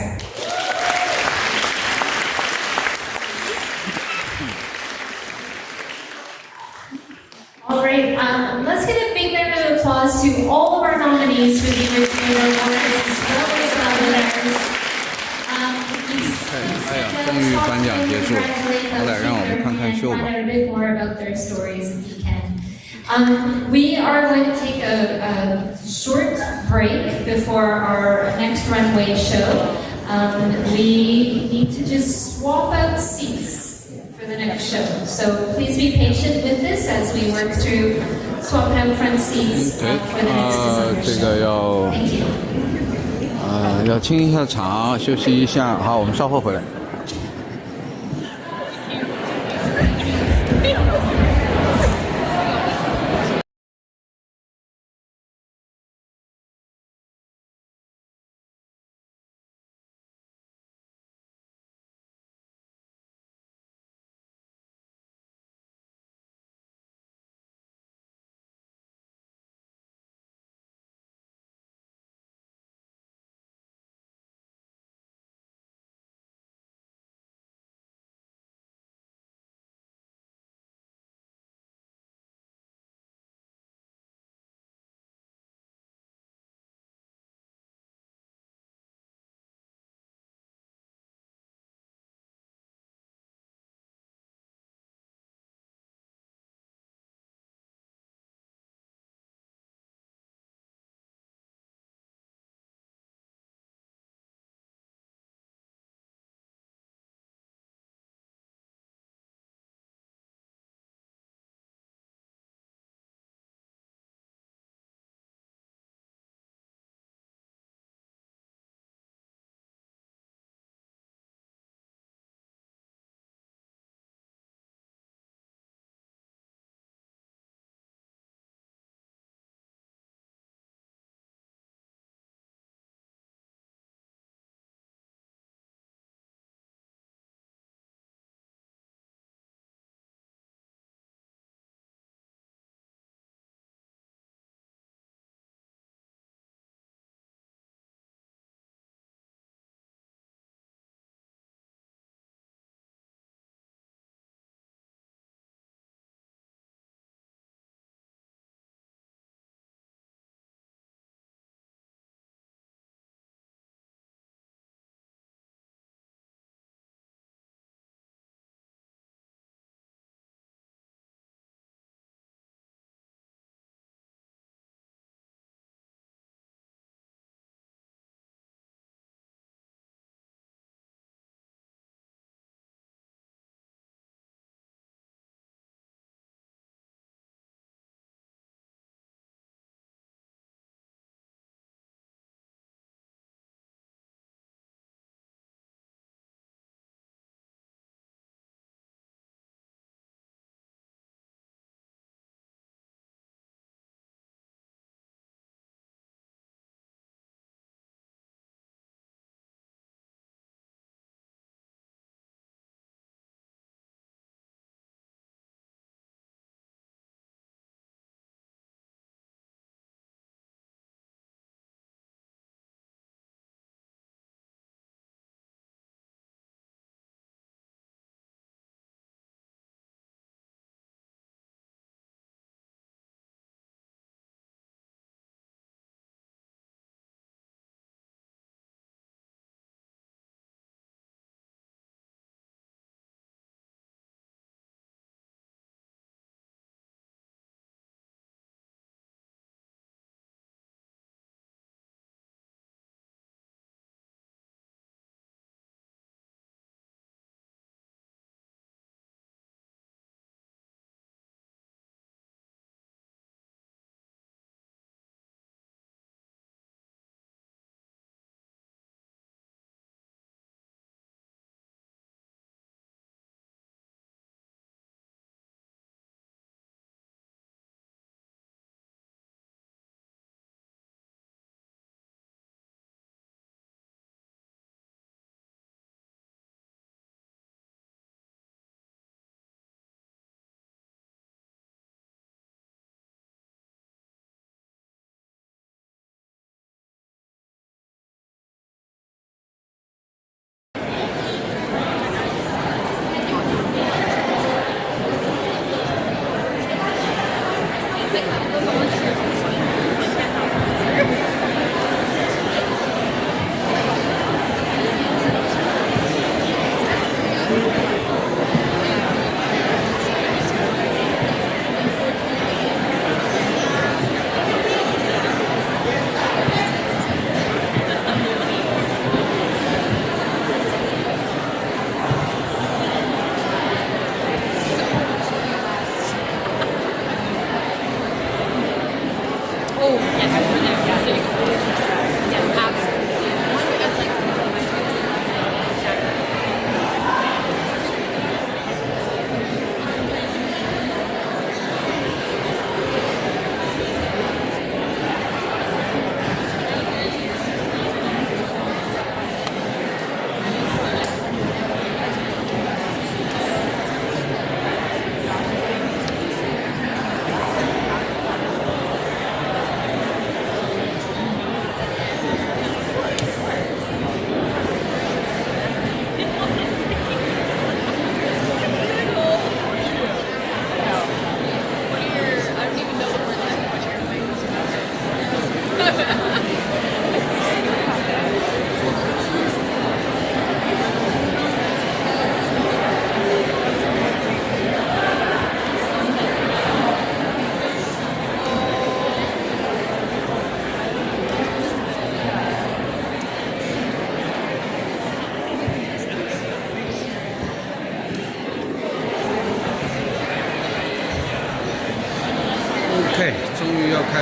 All right, let's get a big round of applause to all of our nominees for the Originator Awards as well as the winners. 哎呀，终于颁奖结束了，好歹让我们看看秀吧。 Find out a bit more about their stories if you can. We are going to take a short break before our next runway show. We need to just swap out seats for the next show. So please be patient with this as we work through swapping out front seats for the next designer 这 show. 个要 Thank you. 要清一下场，休息一下。好，我们稍后回来。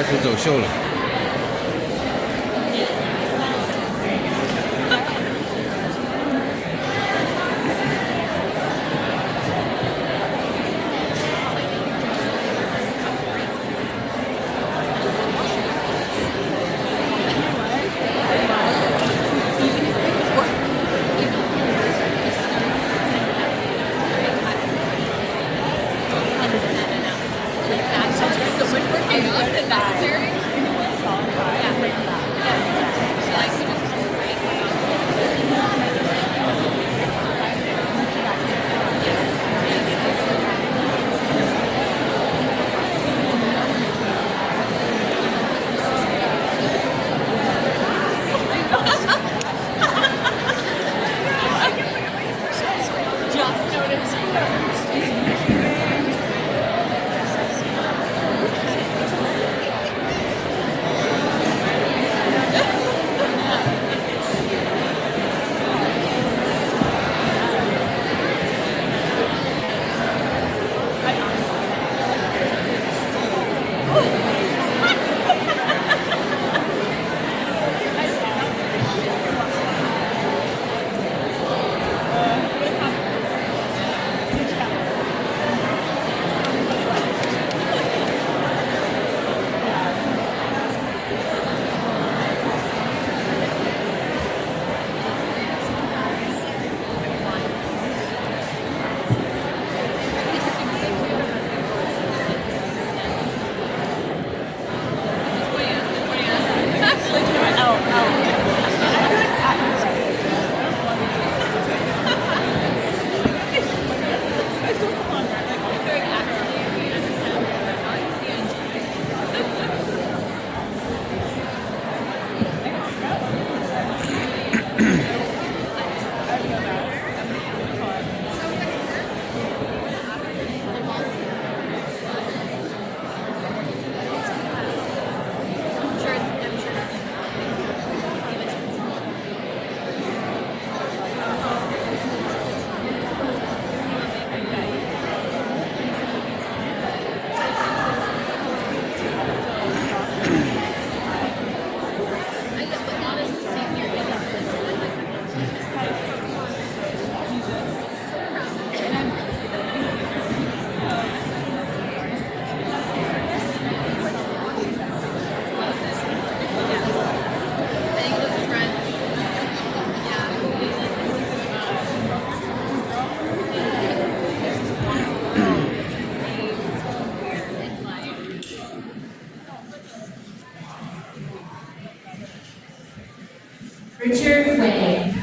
始走秀了。Richard Way.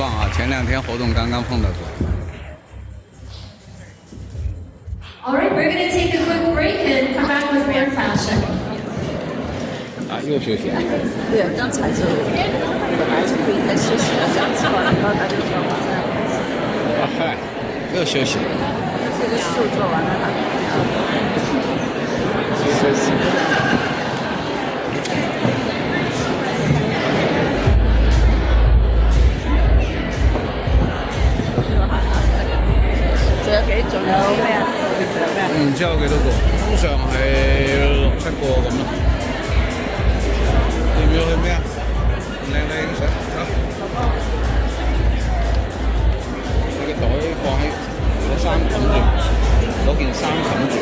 棒啊！前2天活动刚刚碰到过。All right, we're going to take a quick break and come back with more fashion. 啊，又休息了。对，刚才就本来是可以再休息了，这样子吧，然后他就说马上。啊嗨，又休息。这个秀做完了了。休息。仲有咩啊？唔知有幾多個，通常係6、7個咁咯。要唔要去咩啊？靚女影相，走。你個袋放喺攞衫冚住，攞件衫冚住。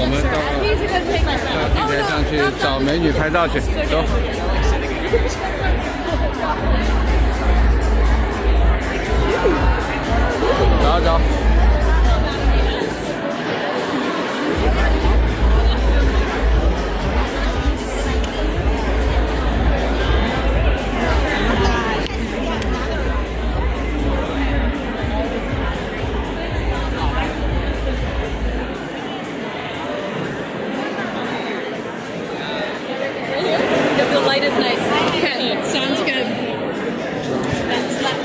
我们到地铁上去找美女拍照去，走。走走。The light is nice. Okay, sounds good. That's that.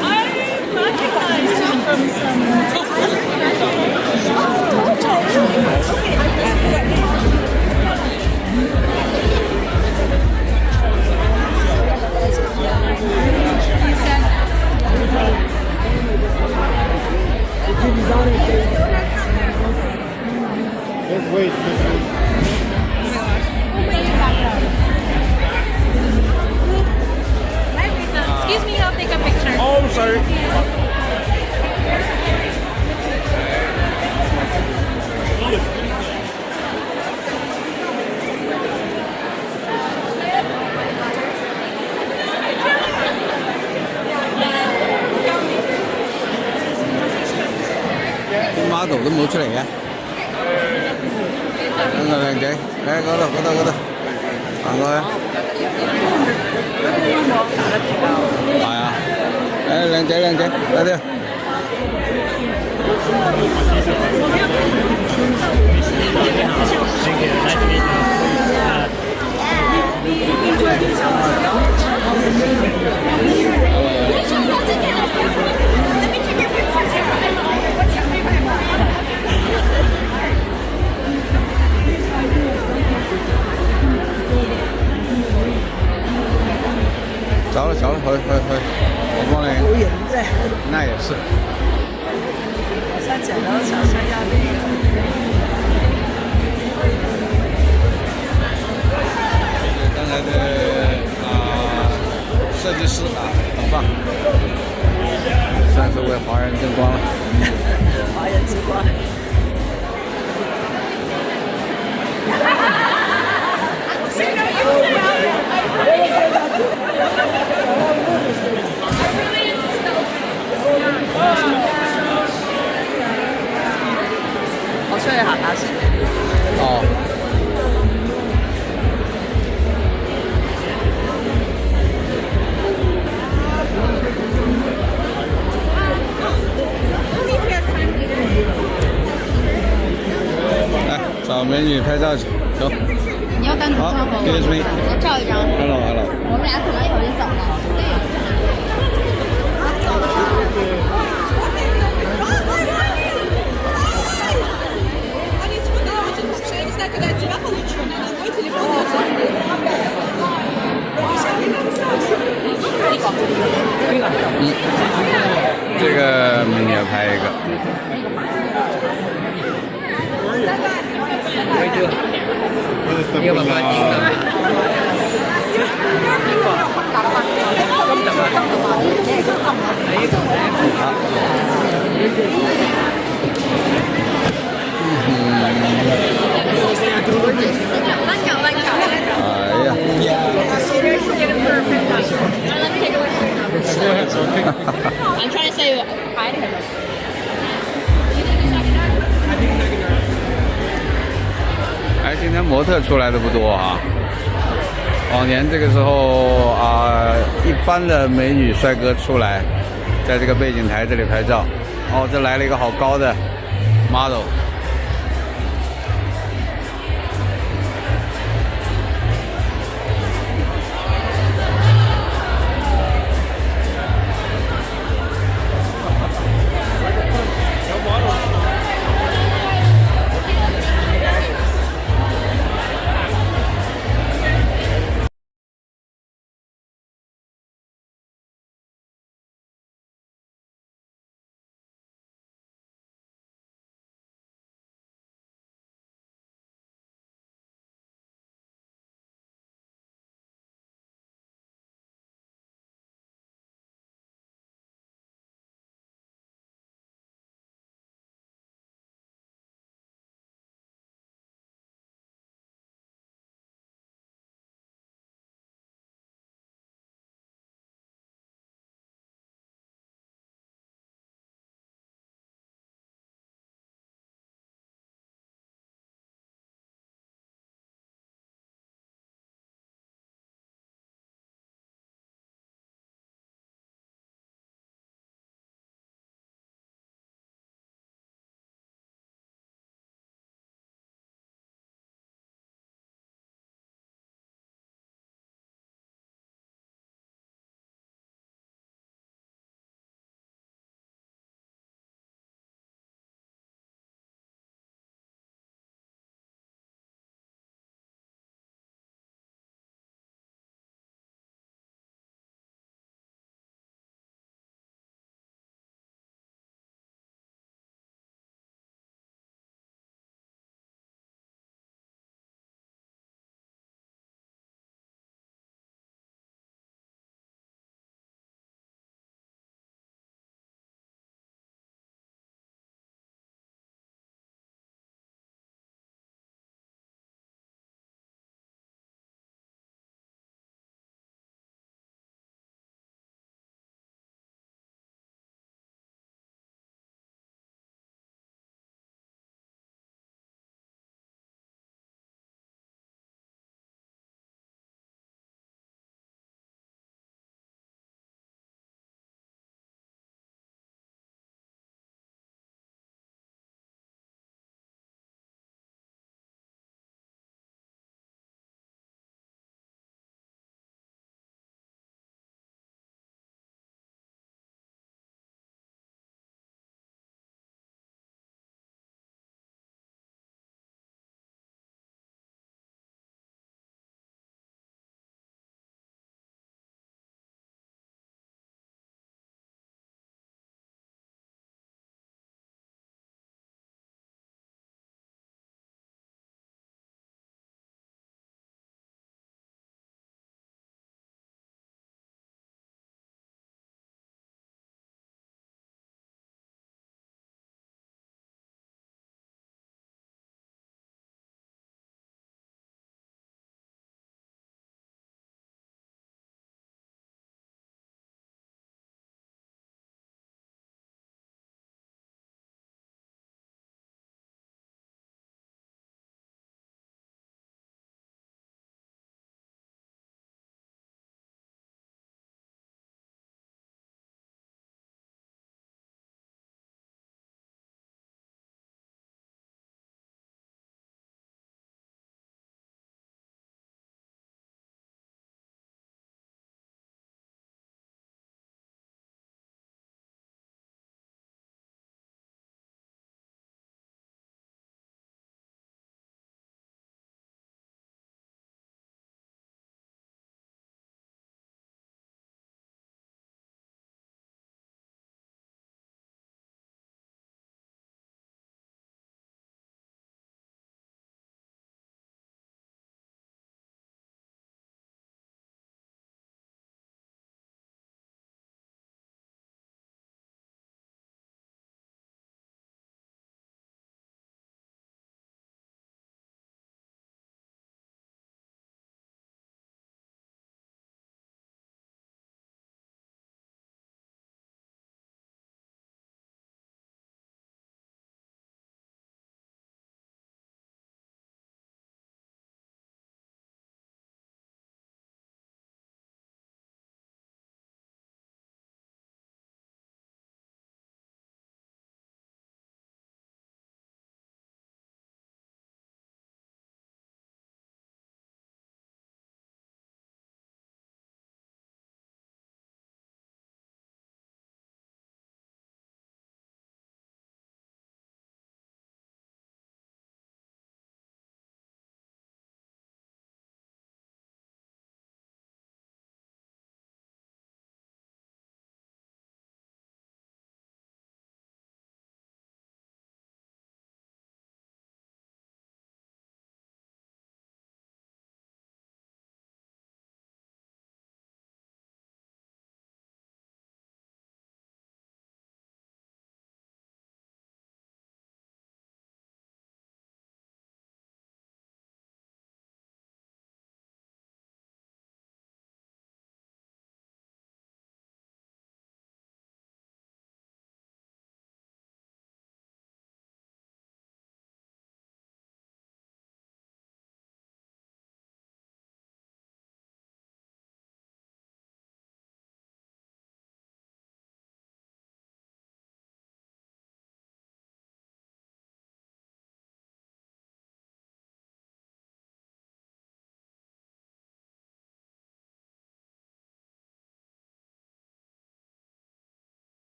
I recognize you from some. Let's wait. Excuse me, I'll take a picture. Oh, I'm sorry. model 都冇出嚟嘅，等個靚仔，喺嗰度，行過去。係啊，靚仔，快啲。走了，去，我帮你。好型啫。那也是。我上次都想想要那个。刚才的设计师很棒，算是为华人争光了。华人之光。我出去行下先。哦。来，找美女拍照去，走。你要单独照吗？我照一张。Hello。我们俩可能一会儿就走了。这个美女要拍一个。Ini apa I'm trying to say hi to him. 哎，今天模特出来的不多啊。往年这个时候一般的美女帅哥出来，在这个背景台这里拍照。哦，这来了一个好高的 model。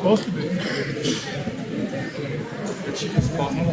Supposed to be. The cheapest possible.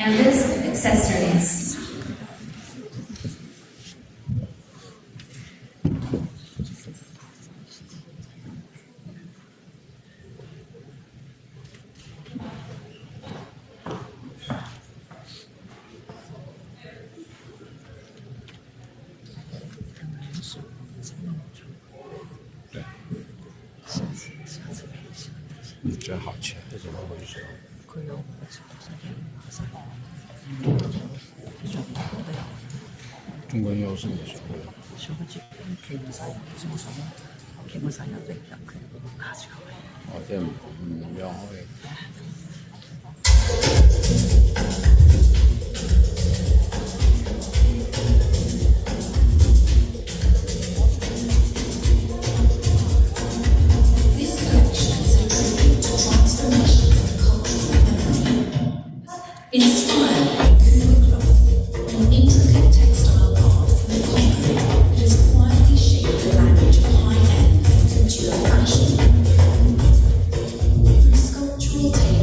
And this accessories.你觉得好吃？这怎么回事？中国有什么学会？哦，对，然后嘞。Inspired by couture cloth, an intricate textile path from the Congo, it has quietly shaped the language of high-end couture fashion. Through sculptural tailors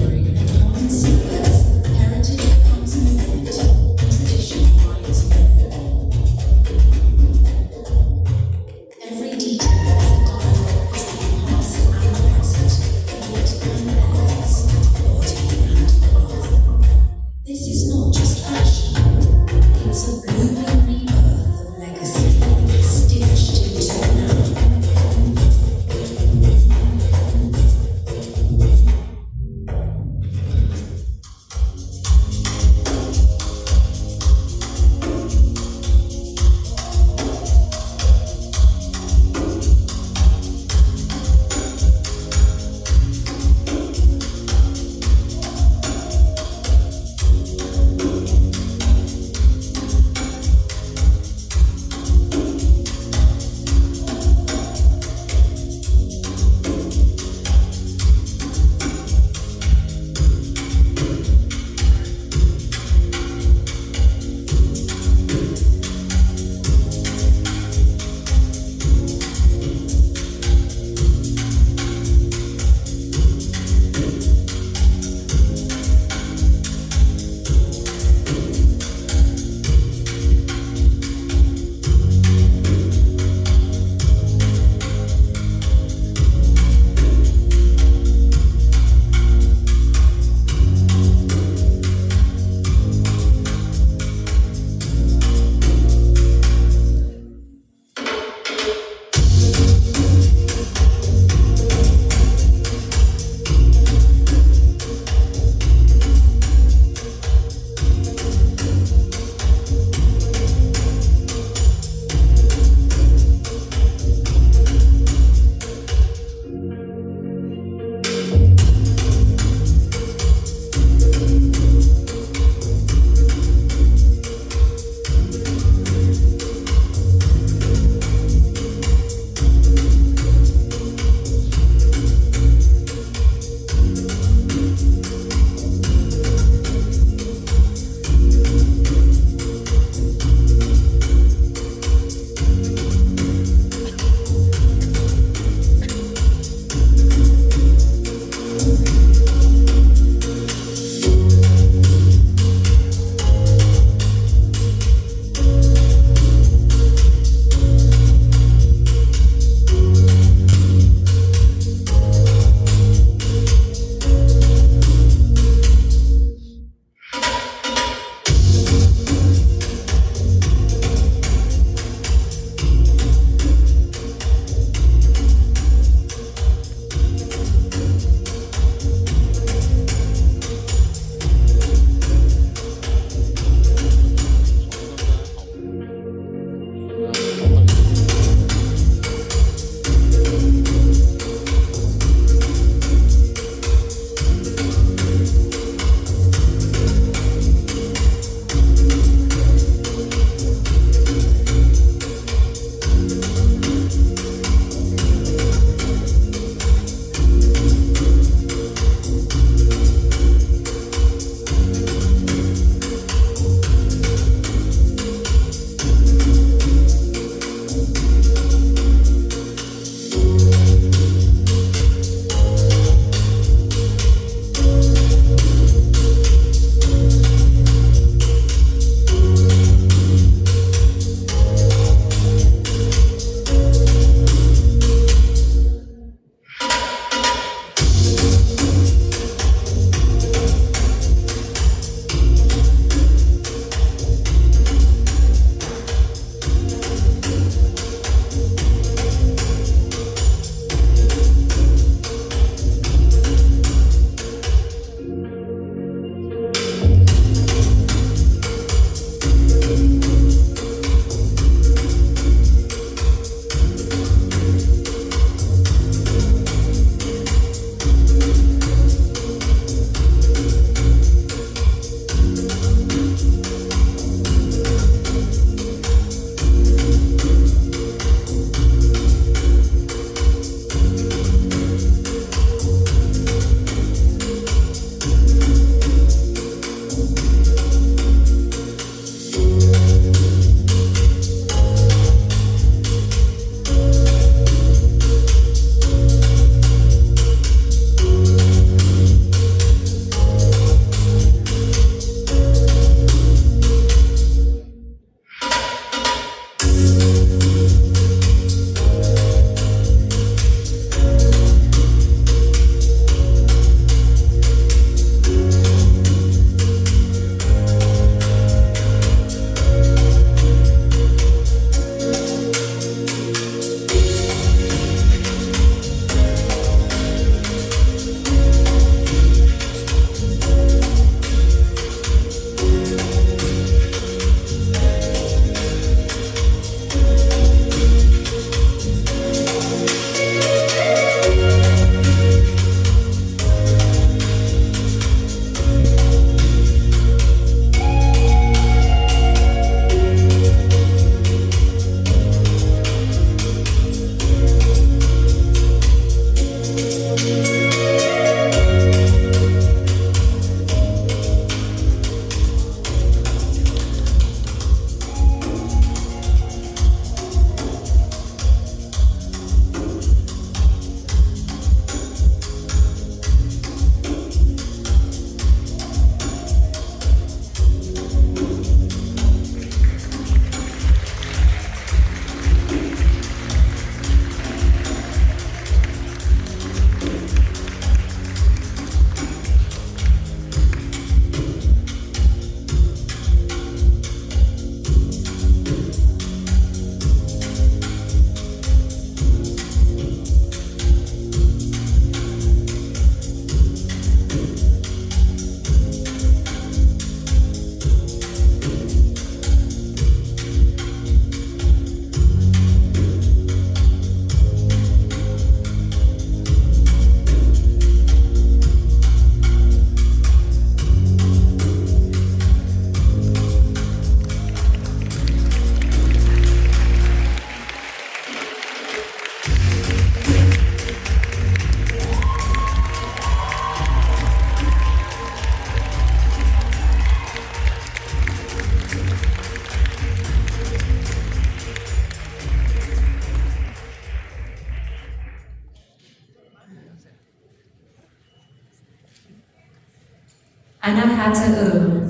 Anahata.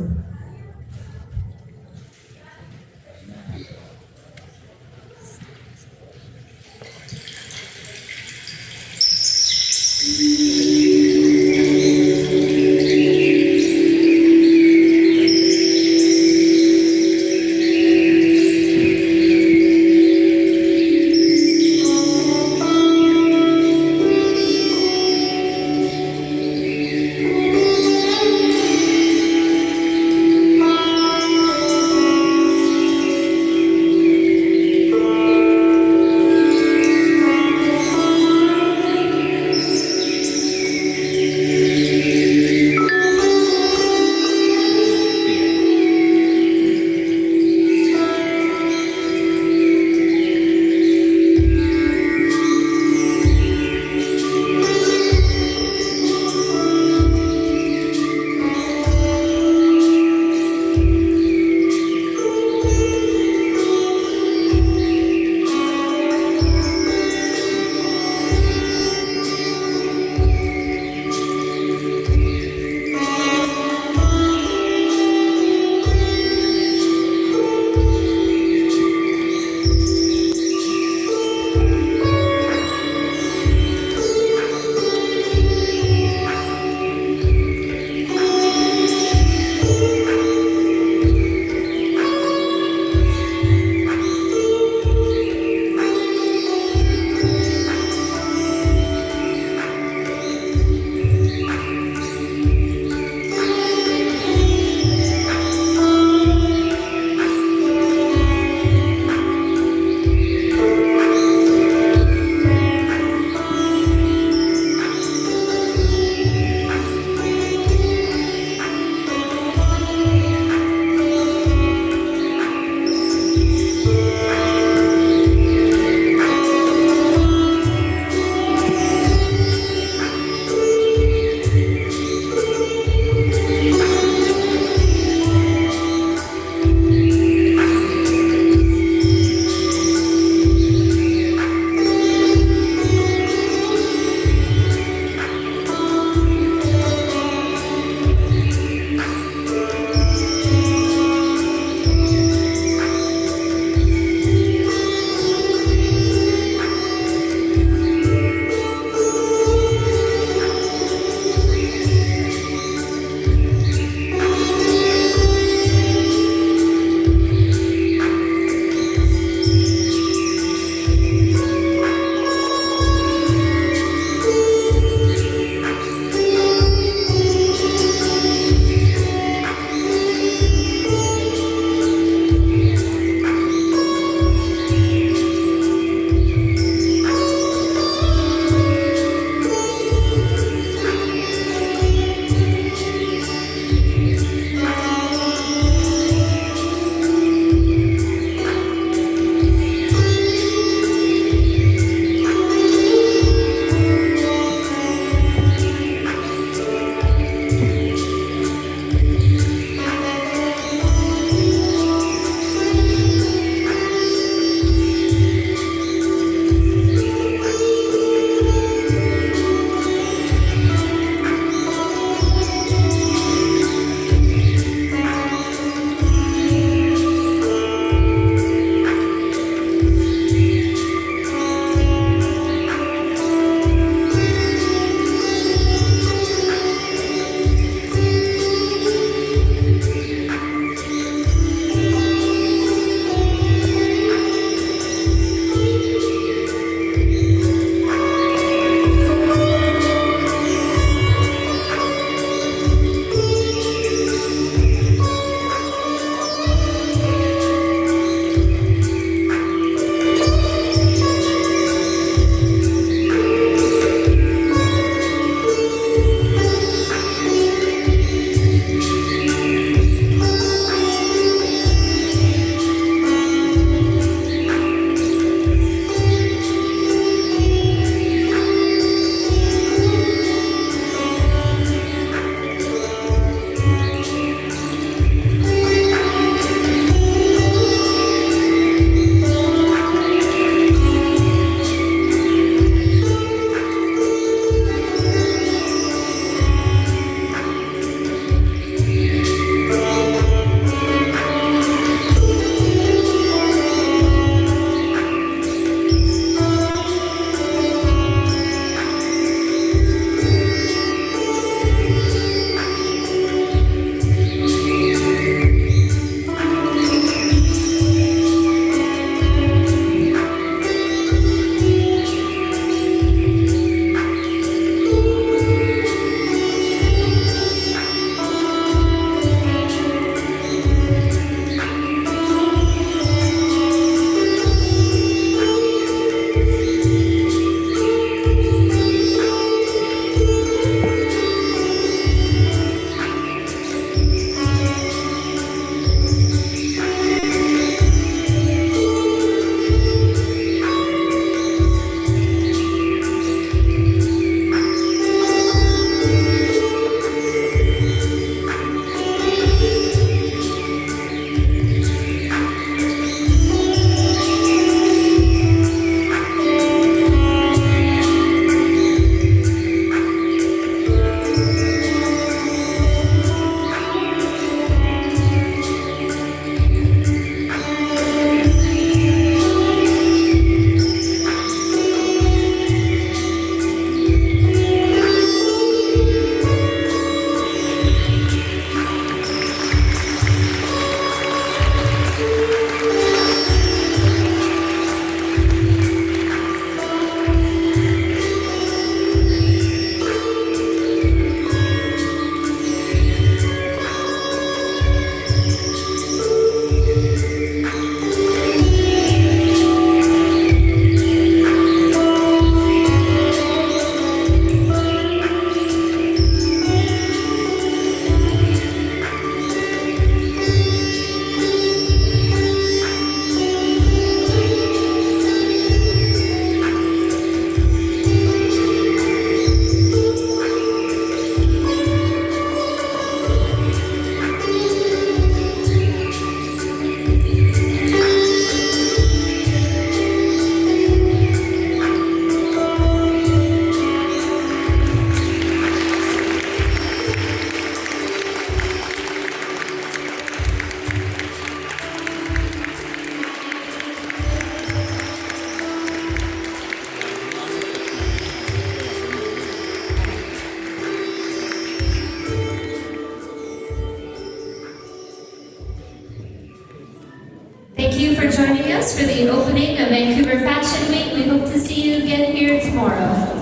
for joining us for the opening of Vancouver Fashion Week. We hope to see you again here tomorrow.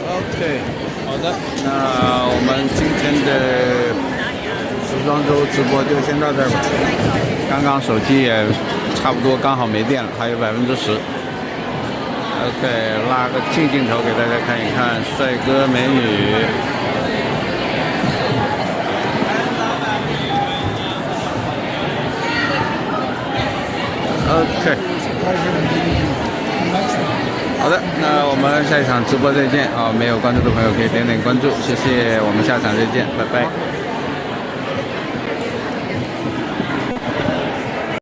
OK， 好的，那我们今天的时装周直播就先到这儿吧。刚刚手机也差不多刚好没电了，还有10%。OK， 拉个近镜头给大家看一看帅哥美女。OK。好的，那我们下一场直播再见啊！没有关注的朋友可以点点关注，谢谢，我们下场再见，拜拜。